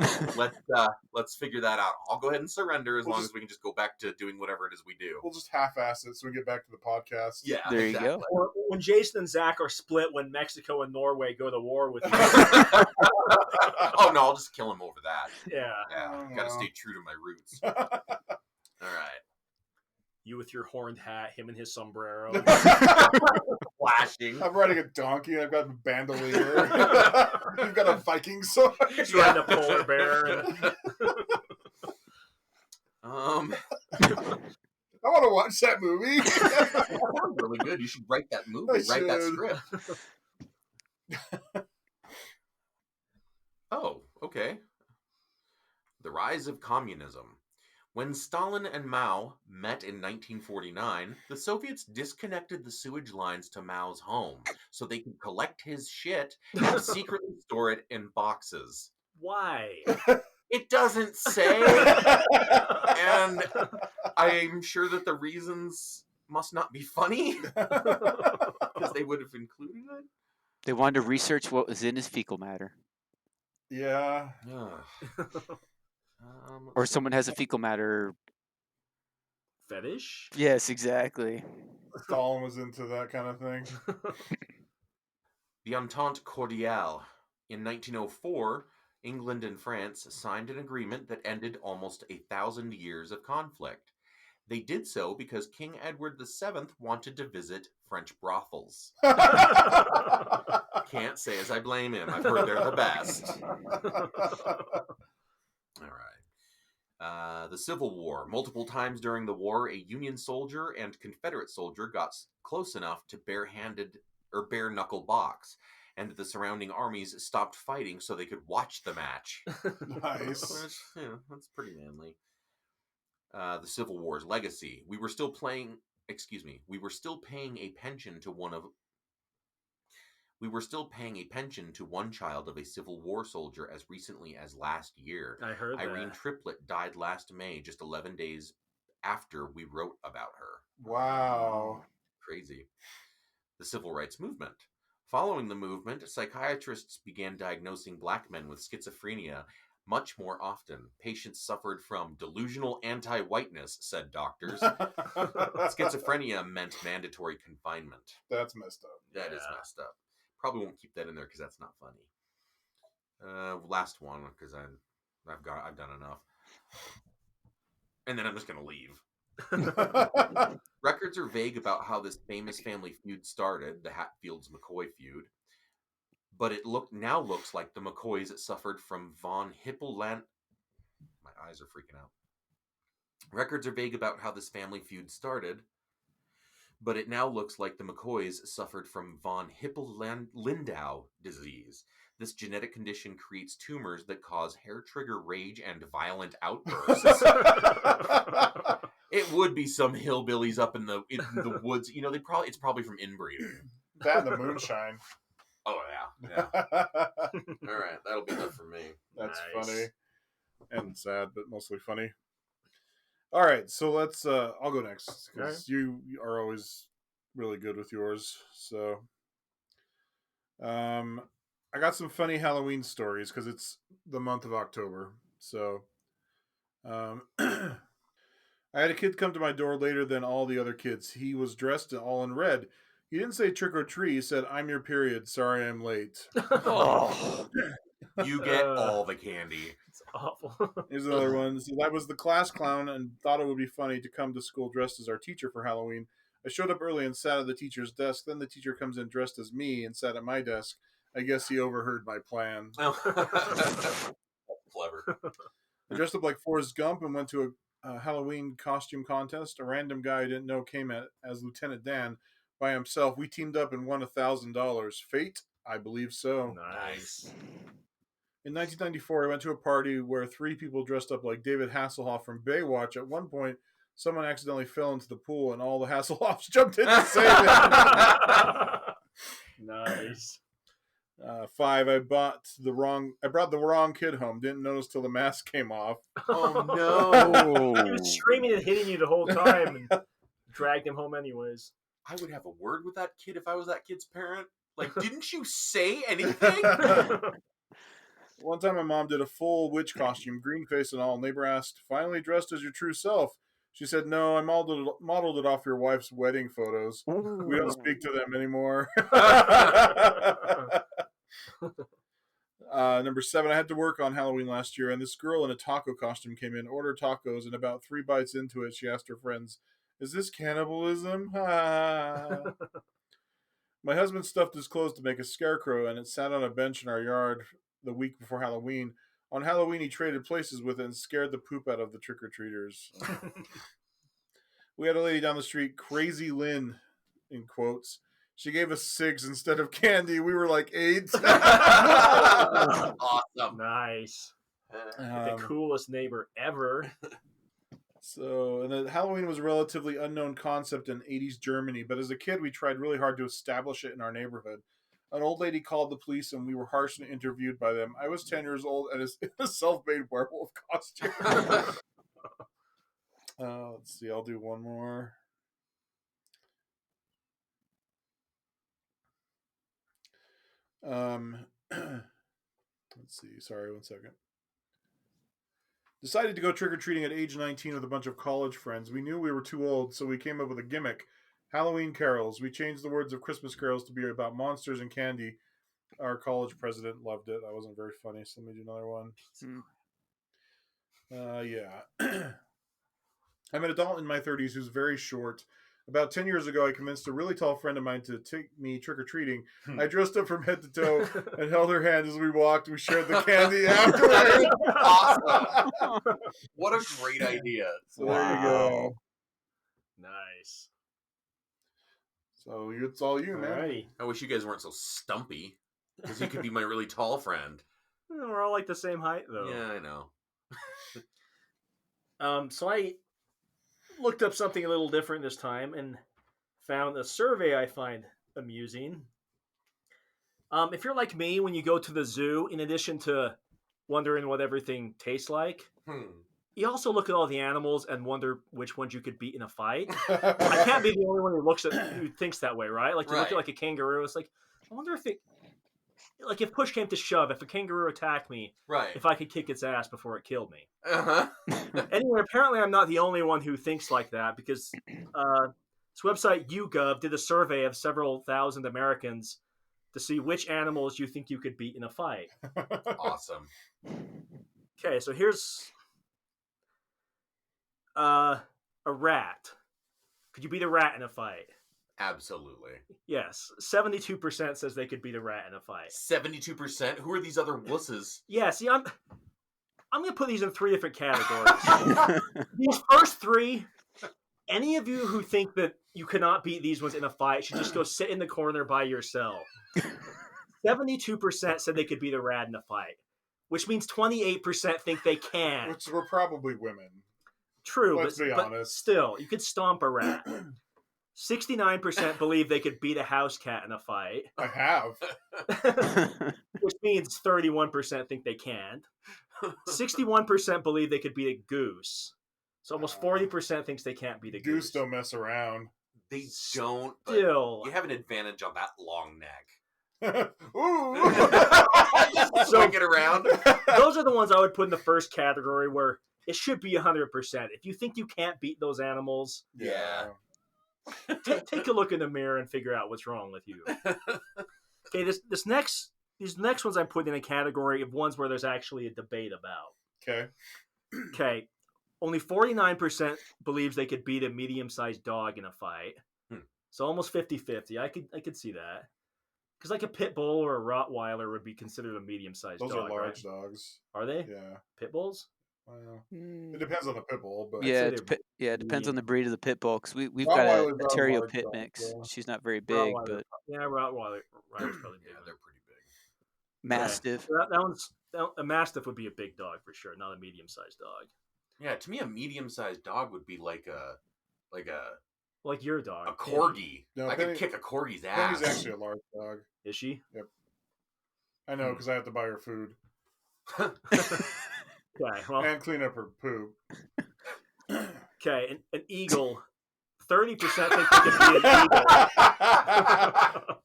let's figure that out. I'll go ahead and surrender as long as we can just go back to doing whatever it is we do. We'll just half-ass it so we get back to the podcast. Yeah, There you go. Or when Jason and Zach are split when Mexico and Norway go to war with each other. Oh, no, I'll just kill him over that. Yeah. Yeah, gotta stay true to my roots. All right. You with your horned hat, him and his sombrero. Flashing. I'm riding a donkey. I've got a bandolier. You've got a Viking sword. He's riding a polar bear. I want to watch that movie. That sounds really good. You should write that movie. Write that script. Oh, okay. The rise of communism. When Stalin and Mao met in 1949, the Soviets disconnected the sewage lines to Mao's home so they could collect his shit and secretly store it in boxes. Why? It doesn't say, and I'm sure that the reasons must not be funny because they would have included it. They wanted to research what was in his fecal matter. Yeah. Or someone has a fecal matter. Fetish? Yes, exactly. Stalin was into that kind of thing. The Entente Cordiale. In 1904, England and France signed an agreement that ended almost 1,000 years of conflict. They did so because King Edward VII wanted to visit French brothels. Can't say as I blame him. I've heard they're the best. All right. The Civil War. Multiple times during the war, a Union soldier and Confederate soldier got close enough to bare-knuckle box, and the surrounding armies stopped fighting so they could watch the match. Nice. That's pretty manly. The Civil War's legacy. We were still paying a pension to one child of a Civil War soldier as recently as last year. I heard Irene that. Triplett died last May, just 11 days after we wrote about her. Wow. Crazy. The Civil Rights Movement. Following the movement, psychiatrists began diagnosing black men with schizophrenia much more often. Patients suffered from delusional anti-whiteness, said doctors. Schizophrenia meant mandatory confinement. That's messed up. That is messed up. Probably won't keep that in there because that's not funny. Last one because I've done enough, and then I'm just gonna leave. Records are vague about how this famous family feud started, the Hatfields-McCoy feud, but it now looks like the McCoys suffered from von Hippel-Land. My eyes are freaking out. Records are vague about how this family feud started, but it now looks like the McCoys suffered from von Hippel-Lindau disease. This genetic condition creates tumors that cause hair trigger rage and violent outbursts. It would be some hillbillies up in the woods. You know, it's probably from inbreeding. That and the moonshine. Oh yeah. All right, that'll be enough for me. That's Nice. funny and sad, but mostly funny. All right, so let's. I'll go next because you are always really good with yours. So, I got some funny Halloween stories because it's the month of October. So, I had a kid come to my door later than all the other kids. He was dressed all in red. He didn't say trick or treat. He said, "I'm your period. Sorry, I'm late." Oh. You get all the candy. It's awful. Here's another one. So I was the class clown and thought it would be funny to come to school dressed as our teacher for Halloween. I showed up early and sat at the teacher's desk. Then the teacher comes in dressed as me and sat at my desk. I guess he overheard my plan. Clever. I dressed up like Forrest Gump and went to a Halloween costume contest. A random guy I didn't know came as Lieutenant Dan by himself. We teamed up and won $1,000. Fate? I believe so. Nice. In 1994, I went to a party where 3 people dressed up like David Hasselhoff from Baywatch. At one point, someone accidentally fell into the pool, and all the Hasselhoffs jumped in to save it. Nice. 5, I brought the wrong kid home. Didn't notice till the mask came off. Oh no! He was screaming and hitting you the whole time, and dragged him home anyways. I would have a word with that kid if I was that kid's parent. Like, didn't you say anything? One time my mom did a full witch costume, green face and all. Neighbor asked, "Finally dressed as your true self?" She said, "No, I modeled it off your wife's wedding photos. We don't speak to them anymore." Number 7, I had to work on Halloween last year, and this girl in a taco costume came in, ordered tacos, and about 3 bites into it, she asked her friends, "Is this cannibalism?" My husband stuffed his clothes to make a scarecrow, and it sat on a bench in our yard the week before Halloween. On Halloween, he traded places with it and scared the poop out of the trick-or-treaters. We had a lady down the street, Crazy Lynn, in quotes. She gave us cigs instead of candy. We were like 8. Awesome. Nice. The coolest neighbor ever. So, and then Halloween was a relatively unknown concept in 80s Germany, but as a kid, we tried really hard to establish it in our neighborhood. An old lady called the police, and we were harshly interviewed by them. I was 10 years old and in a self-made werewolf costume. Let's see. I'll do one more. Let's see. Sorry, one second. Decided to go trick-or-treating at age 19 with a bunch of college friends. We knew we were too old, so we came up with a gimmick. Halloween carols. We changed the words of Christmas carols to be about monsters and candy. Our college president loved it. That wasn't very funny, so let me do another one. Yeah. I'm an adult in my 30s who's very short. About 10 years ago, I convinced a really tall friend of mine to take me trick-or-treating. I dressed up from head to toe and held her hand as we walked. We shared the candy afterwards. Awesome. What a great idea. So there you go. Nice. So it's all you, man. Alrighty. I wish you guys weren't so stumpy, because you could be my really tall friend. We're all like the same height, though. Yeah, I know. So I looked up something a little different this time and found a survey I find amusing. If you're like me, when you go to the zoo, in addition to wondering what everything tastes like, you also look at all the animals and wonder which ones you could beat in a fight. I can't be the only one who thinks that way, right? Like you look at like a kangaroo, it's like, I wonder if if push came to shove, if a kangaroo attacked me, if I could kick its ass before it killed me. Anyway, apparently I'm not the only one who thinks like that, because this website YouGov did a survey of several thousand Americans to see which animals you think you could beat in a fight. Awesome. Okay, so here's a rat. Could you beat a rat in a fight? Absolutely. Yes. 72% says they could beat a rat in a fight. 72%? Who are these other wusses? Yeah, see, I'm going to put these in 3 different categories. These first 3, any of you who think that you cannot beat these ones in a fight should just go sit in the corner by yourself. 72% said they could beat a rat in a fight, which means 28% think they can. Which were probably women. True, Let's be but honest. still, you could stomp a rat. 69% believe they could beat a house cat in a fight. I have. Which means 31% think they can't. 61% believe they could beat a goose. So almost 40% thinks they can't beat a goose. Goose don't mess around. They don't. But Still. you have an advantage on that long neck. Ooh. Swing it around. Those are the ones I would put in the first category where it should be 100%. If you think you can't beat those animals, Yeah. take a look in the mirror and figure out what's wrong with you. Okay, these next ones I'm putting in a category of ones where there's actually a debate about. Okay. Only 49% believes they could beat a medium-sized dog in a fight. So almost 50-50. I could see that. Because like a pit bull or a Rottweiler would be considered a medium-sized dog. Those are large right? dogs. Are they? Yeah. Pit bulls? Well, it depends on the pit bull, but Yeah, it depends on the breed of the pit bull. Because we've got a Terrier pit mix. She's not very big, but Rottweiler's probably big. Yeah, they're pretty big. Mastiff. Okay. A Mastiff would be a big dog for sure, not a medium-sized dog. Yeah, to me, a medium-sized dog would be like your dog, a corgi. No, I could kick a corgi's ass. Penny's actually a large dog. Is she? Yep. I know because I have to buy her food. Okay, well, and clean up her poop. Okay, an eagle. 30% think they could beat an eagle.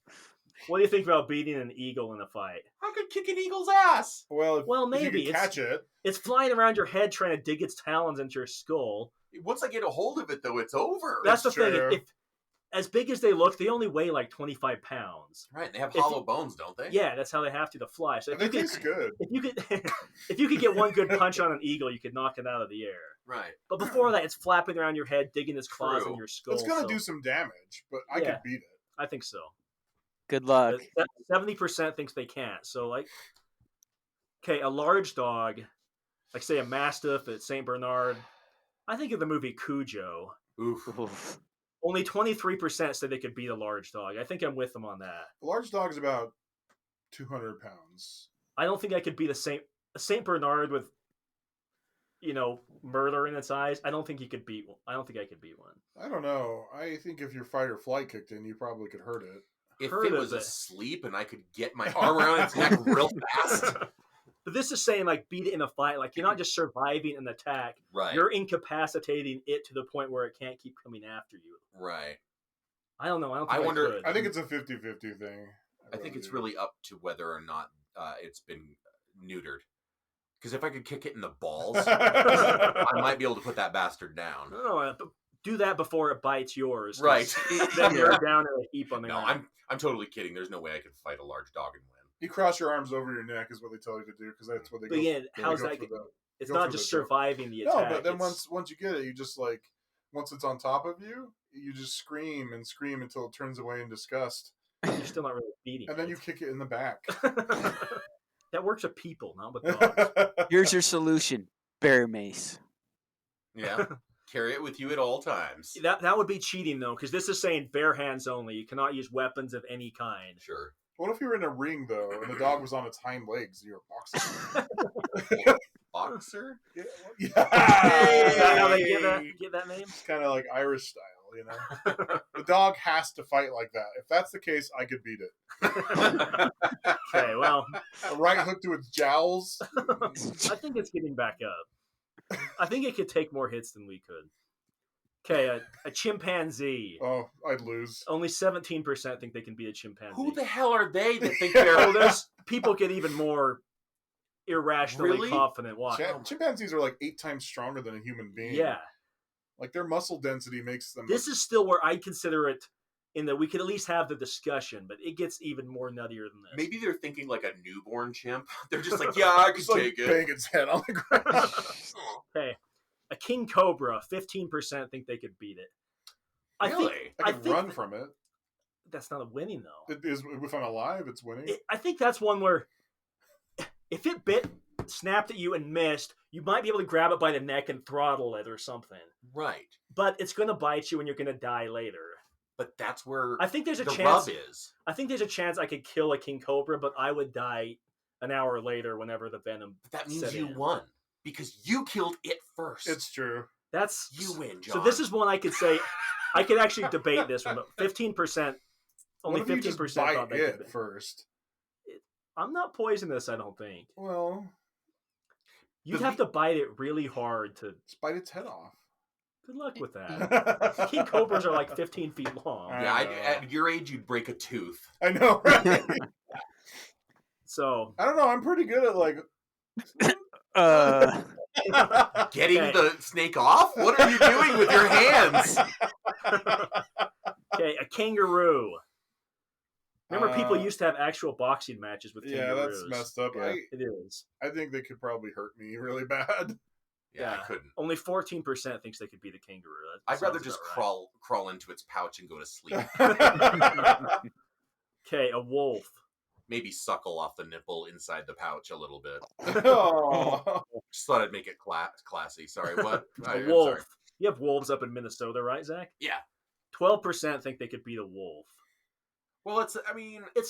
What do you think about beating an eagle in a fight? I could kick an eagle's ass. Well, maybe if you could catch it. It's flying around your head trying to dig its talons into your skull. Once I get a hold of it, though, it's over. That's the thing. If as big as they look, they only weigh like 25 pounds. Right, they have hollow bones, don't they? Yeah, that's how they have to fly. So it tastes good. If you could get one good punch on an eagle, you could knock it out of the air. Right. But before that, it's flapping around your head, digging its claws in your skull. It's gonna do some damage, but I could beat it. I think so. Good luck. 70% thinks they can't. So okay, a large dog, like say a Mastiff at St. Bernard. I think of the movie Cujo. Oof. Only 23% said they could beat a large dog. I think I'm with them on that. A large dog is about 200 pounds. I don't think I could beat a St. Bernard with, murder in its eyes. I don't think you could beat one. I don't think I could beat one. I don't know. I think if your fight or flight kicked in, you probably could hurt it. If it was asleep and I could get my arm around its neck real fast. But this is saying, beat it in a fight. Like, you're not just surviving an attack. Right. You're incapacitating it to the point where it can't keep coming after you. Right. I don't know. I wonder. I think it's a 50-50 thing. I think it's really up to whether or not it's been neutered. Because if I could kick it in the balls, I might be able to put that bastard down. No, do that before it bites yours. Right. Then you're down in a heap on the ground. No, I'm totally kidding. There's no way I could fight a large dog and win. You cross your arms over your neck is what they tell you to do, because that's what they go. Again, how's that? It's not just surviving the attack. No, but then once you get it, you just once it's on top of you, you just scream and scream until it turns away in disgust. You're still not really beating. And then you kick it in the back. That works with people, not with dogs. Here's your solution: bear mace. Yeah. Carry it with you at all times. That would be cheating, though, because this is saying bare hands only. You cannot use weapons of any kind. Sure. What if you were in a ring, though, and the dog was on its hind legs? You're a boxer. Boxer? Yeah. Is that how they get that name? It's kind of like Irish style, The dog has to fight like that. If that's the case, I could beat it. Okay, well. A right hook to its jowls. I think it's getting back up. I think it could take more hits than we could. Okay, a chimpanzee. Oh, I'd lose. Only 17% think they can beat a chimpanzee. Who the hell are they that think they're... There's people get even more irrationally confident. Why? Chimpanzees are 8 times stronger than a human being. Yeah. Their muscle density makes them... This is still where I consider it in that we could at least have the discussion, but it gets even more nuttier than this. Maybe they're thinking like a newborn chimp. They're just like, yeah, I can take it. Bang its head on the ground. Okay. A king cobra, 15% think they could beat it. Really? I could run from it. That's not a winning though. It is, if I'm alive, it's winning. I think that's one where if it snapped at you and missed, you might be able to grab it by the neck and throttle it or something. Right. But it's going to bite you and you're going to die later. But that's where I think there's a the chance. rub is. I think there's a chance I could kill a king cobra, but I would die an hour later whenever the venom. But that means set you in. won because you killed it first. It's true. You win, John. So this is one I could say. I could actually debate this one, but 15%. Only 15% thought they could. First. I'm not poisonous, I don't think. Well, you'd have to bite it really hard to just bite its head off. Good luck with that. King cobras are like 15 feet long. Yeah, at your age, you'd break a tooth. I know, right? So I don't know. I'm pretty good at like getting the snake off. What are you doing with your hands? Okay, a kangaroo. Remember, people used to have actual boxing matches with kangaroos. Yeah, that's messed up. Yeah, it is. I think they could probably hurt me really bad. Yeah, I couldn't. Only 14% thinks they could beat a kangaroo. I'd rather just crawl into its pouch and go to sleep. Okay, a wolf. Maybe suckle off the nipple inside the pouch a little bit. Oh. Just thought I'd make it classy. Sorry, what? A wolf. Sorry. You have wolves up in Minnesota, right, Zach? Yeah. 12% think they could beat a wolf. Well, it's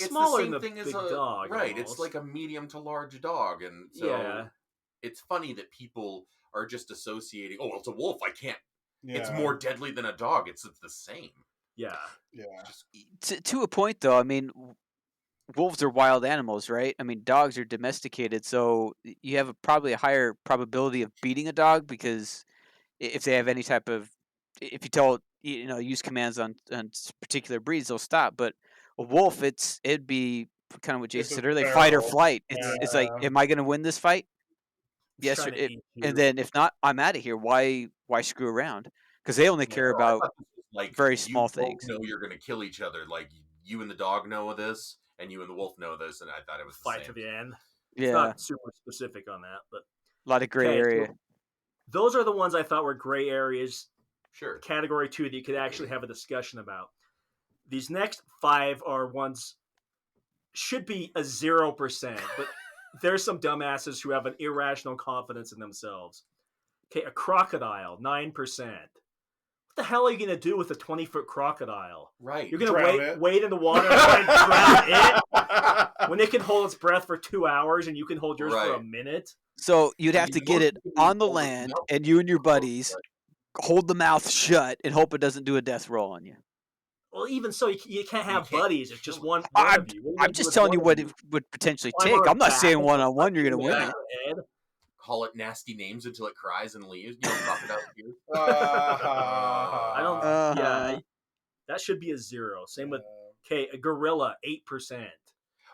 smaller the same than thing as big a dog. Right, almost. It's like a medium to large dog, and so it's funny that people are just associating. Oh, well, it's a wolf. I can't. Yeah. It's more deadly than a dog. It's the same. Yeah. To a point, though. I mean, wolves are wild animals, right? I mean, dogs are domesticated, so you have probably a higher probability of beating a dog because if they have any type of, if you tell use commands on particular breeds, they'll stop. But a wolf, it'd be kind of what Jason said earlier, fight or flight. It's like, am I going to win this fight? Yes, and then if not, I'm out of here. Why screw around? Because they only care about like very small things. You know, you're going to kill each other. Like you and the dog know this, and you and the wolf know this, and I thought it was the fight same. To the end. Yeah, it's not super specific on that, but a lot of gray area. So those are the ones I thought were gray areas. Sure. Category 2 that you could actually have a discussion about. These next 5 are ones should be a 0%, but there's some dumbasses who have an irrational confidence in themselves. Okay, a crocodile, 9%. What the hell are you going to do with a 20-foot crocodile? Right. You're going to wait in the water and try and drown it when it can hold its breath for 2 hours and you can hold yours for a minute? So you'd have to get it on the land and you and your buddies hold the mouth shut and hope it doesn't do a death roll on you. Well, even so, you can't have buddies. It's just one I'm of you. I'm just telling you what it would potentially take. I'm not saying one-on-one you're going to win it. Call it nasty names until it cries and leaves. You know, crocodile tears. I don't. Yeah, that should be a 0. Same with a gorilla, 8%.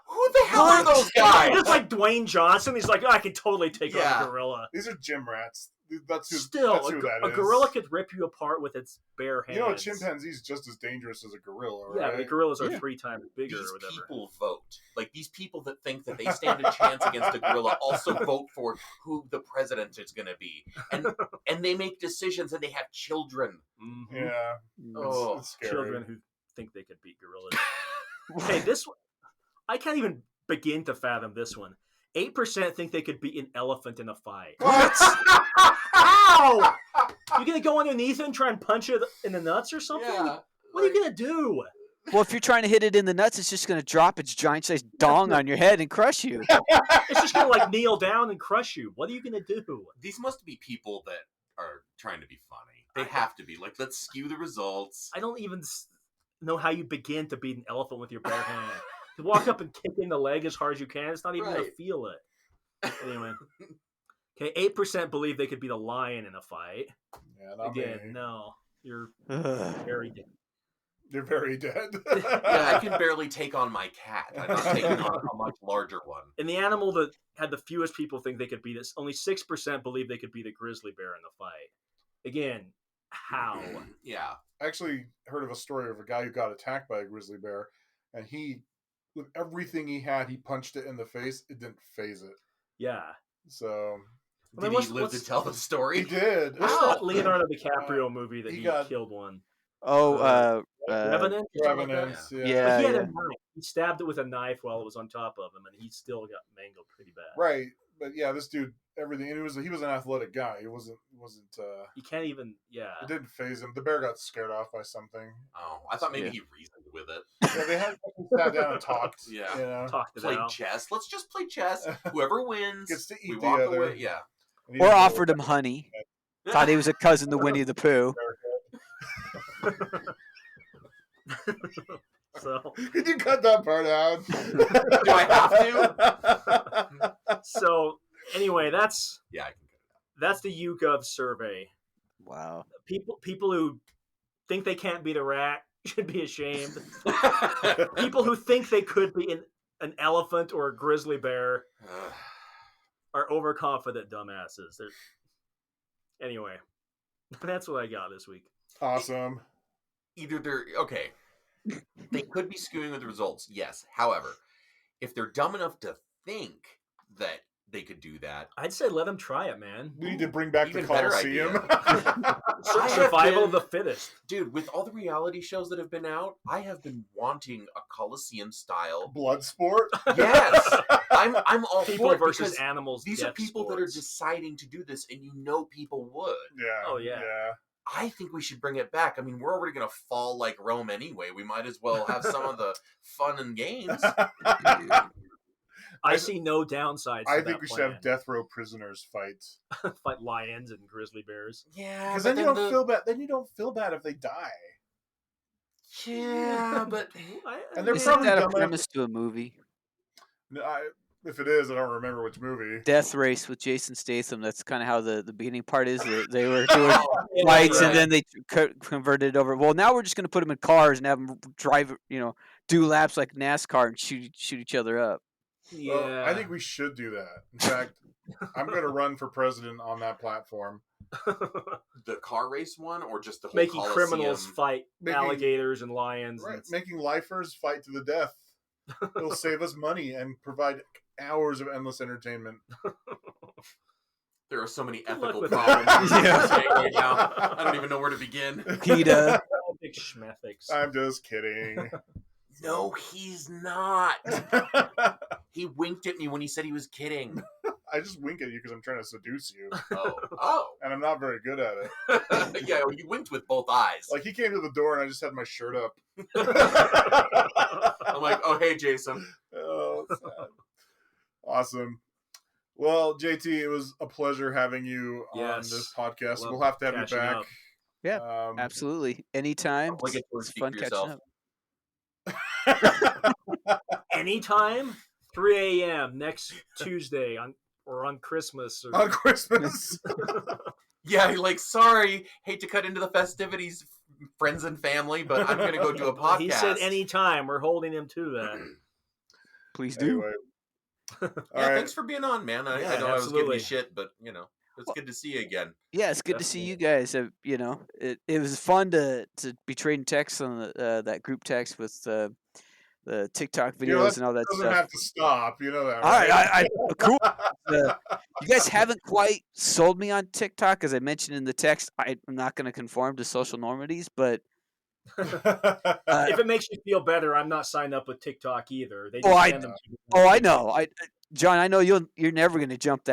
Who the hell are those guys? It's like Dwayne Johnson. He's like, I can totally take on a gorilla. These are gym rats. That's who that is. A gorilla could rip you apart with its bare hands. You know, a chimpanzee's just as dangerous as a gorilla, right? Yeah, but the gorillas are 3 times bigger these or whatever. People vote. Like, these people that think that they stand a chance against a gorilla also vote for who the president is going to be. And they make decisions and they have children. Mm-hmm. Yeah. It's scary. Children who think they could beat gorillas. Okay, this one, I can't even begin to fathom this one. 8% think they could beat an elephant in a fight. What? Ow! You gonna go underneath it and try and punch it in the nuts or something? Yeah, what are you gonna do? Well, if you're trying to hit it in the nuts, it's just gonna drop its giant-sized dong on your head and crush you. It's just gonna like kneel down and crush you. What are you gonna do? These must be people that are trying to be funny. They have to be. Like, let's skew the results. I don't even know how you begin to beat an elephant with your bare hand. You walk up and kick in the leg as hard as you can. It's not even going to feel it. Anyway. Okay, 8% believe they could beat a lion in a fight. Yeah, not Again, me. no. You're very dead. You're very dead. Yeah, I can barely take on my cat. I'm not taking on a much larger one. And the animal that had the fewest people think they could beat it, only 6% believe they could beat a grizzly bear in the fight. Again, how? Yeah. I actually heard of a story of a guy who got attacked by a grizzly bear, and with everything he had, he punched it in the face. It didn't phase it. Yeah. So I mean, Did he live to tell the story? He did. What's Wow. that Leonardo DiCaprio movie that he he got- killed one? Oh, Revenant? or something like that? Revenant. But yeah, he had yeah. a knife. He stabbed it with a knife while it was on top of him, and he still got mangled pretty bad. Right, but yeah, this dude, everything. And he was an athletic guy. He wasn't. You can't even. Yeah. It didn't phase him. The bear got scared off by something. Oh, I thought maybe Yeah. he reasoned with it. Yeah, they had sat down and talked. Yeah. You know, Talked it Played out. chess. Let's just play chess. Whoever wins Gets to eat we the walk other. away. Yeah. And he Or didn't know offered him honey. Thought he was a cousin to Winnie the Pooh. So, Could you cut that part out? Do I have to? so anyway, that's Yeah, I can the YouGov survey. Wow. People who think they can't beat a rat should be ashamed. get it. People who think they could be an elephant or a grizzly bear are overconfident dumbasses. Anyway, that's what I got this week. Awesome. Either they're okay. They could be skewing with the results, yes. However, if they're dumb enough to think that they could do that, I'd say let them try it, man. We need to bring back Even the better Coliseum. I have Survival been- of the fittest. dude, with all the reality shows that have been out, I have been wanting a Coliseum style. Blood sport. Yes, I'm all People for it versus because animals. these are death people that sports. are deciding to do this, and you know people would. Yeah. Oh, yeah. I think we should bring it back. I mean, we're already going to fall like Rome anyway. We might as well have some of the fun and games. I see no downsides. I to think that we should plan. have death row prisoners fight. Fight lions and grizzly bears. Yeah, Because but then you don't feel bad. Then you don't feel bad if they die. Yeah, but And they're Isn't probably that a dumb enough- premise to a movie? No, if it is, I don't remember which movie. Death Race with Jason Statham. That's kind of how the beginning part is. They were doing Yeah, fights, right. and then they converted it over. Well, now we're just going to put them in cars and have them drive, do laps like NASCAR and shoot each other up. Yeah, Well, I think we should do that. In fact, I'm going to run for president on that platform. the car race one, or just the whole making Coliseum? criminals fight Making- alligators and lions. Right, And making lifers fight to the death. It'll save us money and provide hours of endless entertainment. There are so many Good luck ethical with problems that. we're saying right now. I don't even know where to begin. PETA. big schmethics. I'm just kidding. No, he's not. He winked at me when he said he was kidding. I just wink at you because I'm trying to seduce you, Oh. and I'm not very good at it. Yeah, you winked with both eyes. Like he came to the door and I just had my shirt up. I'm like, oh, hey, Jason. Oh, sad. Awesome. Well, JT, it was a pleasure having you on Yes. this podcast. Love We'll have to have you catching back. up. Yeah, Absolutely. Anytime. Like it It's speak fun for catching yourself. up. Anytime, 3 a.m. next Tuesday on Christmas. Or... On Christmas. Yeah, like, sorry, hate to cut into the festivities, friends and family, but I'm going to go do a podcast. He said anytime. We're holding him to that. Please do. Anyway. Yeah, All right. thanks for being on, man. I Yeah, know I was giving absolutely. you shit, but, it's good to see you again. Yeah, it's good to see you guys. It was fun to be trading texts on that group text with the TikTok videos and all that Doesn't stuff. have to stop. You know that, All right, right? cool. You guys haven't quite sold me on TikTok, as I mentioned in the text. I'm not going to conform to social normities, but If it makes you feel better, I'm not signed up with TikTok either. They just I send them to me. I know. John, I know you're never going to jump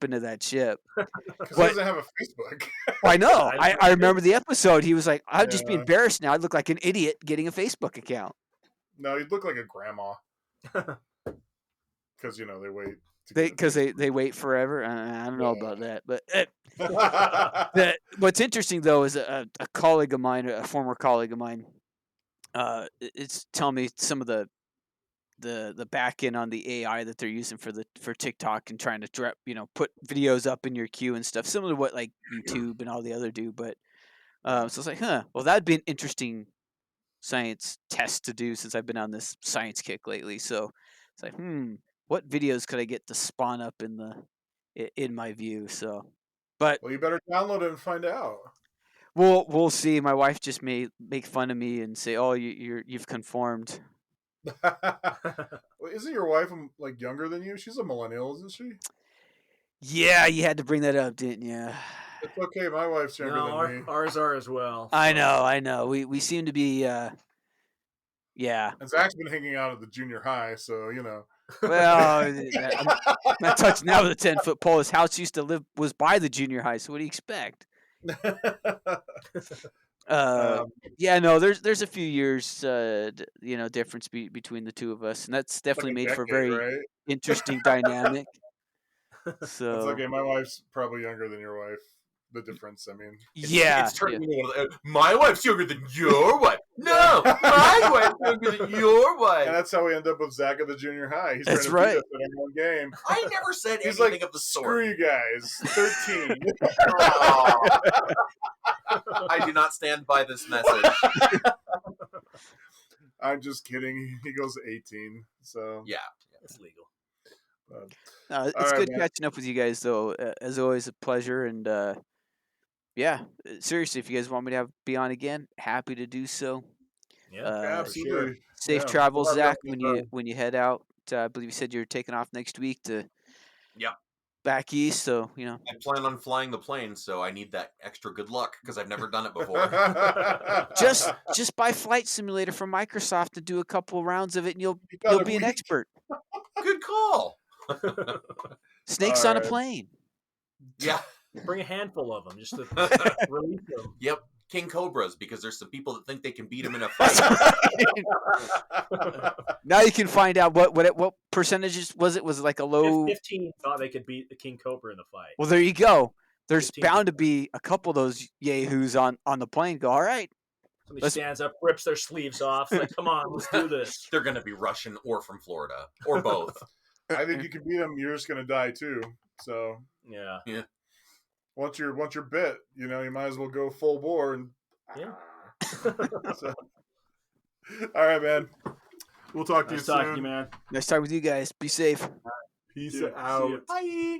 into that ship. Because he doesn't have a Facebook. I know. I- I remember the episode. He was like, "I'd just be Yeah. embarrassed now. I'd look like an idiot getting a Facebook account." No, you look like a grandma. Because, they wait. Because they wait forever. I don't know Yeah. about that, but they what's interesting though is a colleague of mine, a former colleague of mine, it's telling me some of the back end on the AI that they're using for TikTok and trying to put videos up in your queue and stuff, similar to what like YouTube and all the other do. But so it's like, well, that'd be an interesting science test to do since I've been on this science kick lately. So it's like, what videos could I get to spawn up in my view? So, but Well, you better download it and find out. we'll see. My wife just may make fun of me and say, "Oh, you've conformed." Well, isn't your wife like younger than you? She's a millennial, isn't she? Yeah, you had to bring that up, didn't you? It's okay. My wife's younger No, than me. ours are as well. I so- know. We seem to be. Yeah. And Zach's been hanging out at the junior high, so you know. Well, I'm not touching that with a 10-foot pole. His house was by the junior high. So what do you expect? Yeah, no. There's a few years, difference between the two of us, and that's definitely like a made for a decade, very right? interesting dynamic. That's So okay. My wife's probably younger than your wife. The difference, I mean. yeah, It's turning into one of the, my wife's younger than your wife. No, my wife's younger than your wife. And that's how we end up with Zach at the junior high. He's That's trying to beat right. us at one game. I never said He's anything like, of the screw sort. you guys. 13. I do not stand by this message. I'm just kidding. He goes 18. So Yeah. It's legal. but, it's all right, good man. catching up with you guys, though. As always, a pleasure. And yeah, seriously, if you guys want me to be on again, happy to do so. Yeah, Absolutely. Safe Yeah, travels, we'll have Zach. you on When you head out, I believe you said you're taking off next week to Yep. back east. So I plan on flying the plane, so I need that extra good luck because I've never done it before. just buy Flight Simulator from Microsoft and do a couple rounds of it, and you'll be an expert. Good call. Snakes All on a right. plane. Yeah. Bring a handful of them just to release them. Yep. King Cobras, because there's some people that think they can beat him in a fight. Now you can find out what percentages was it? Was it like a low? 15 thought they could beat the King Cobra in the fight. Well, there you go. There's 15. bound to be a couple of those yahoos on the plane. Go, all right. Somebody stands up, rips their sleeves off. It's like, come on, let's do this. They're going to be Russian or from Florida or both. I think you can beat him. You're just gonna die too. So Yeah. once you're bit, you might as well go full bore and Yeah. So, all right, man. We'll talk to you Nice soon. talking to you, man. Nice talking with you guys. Be safe. Peace See ya. out. Bye.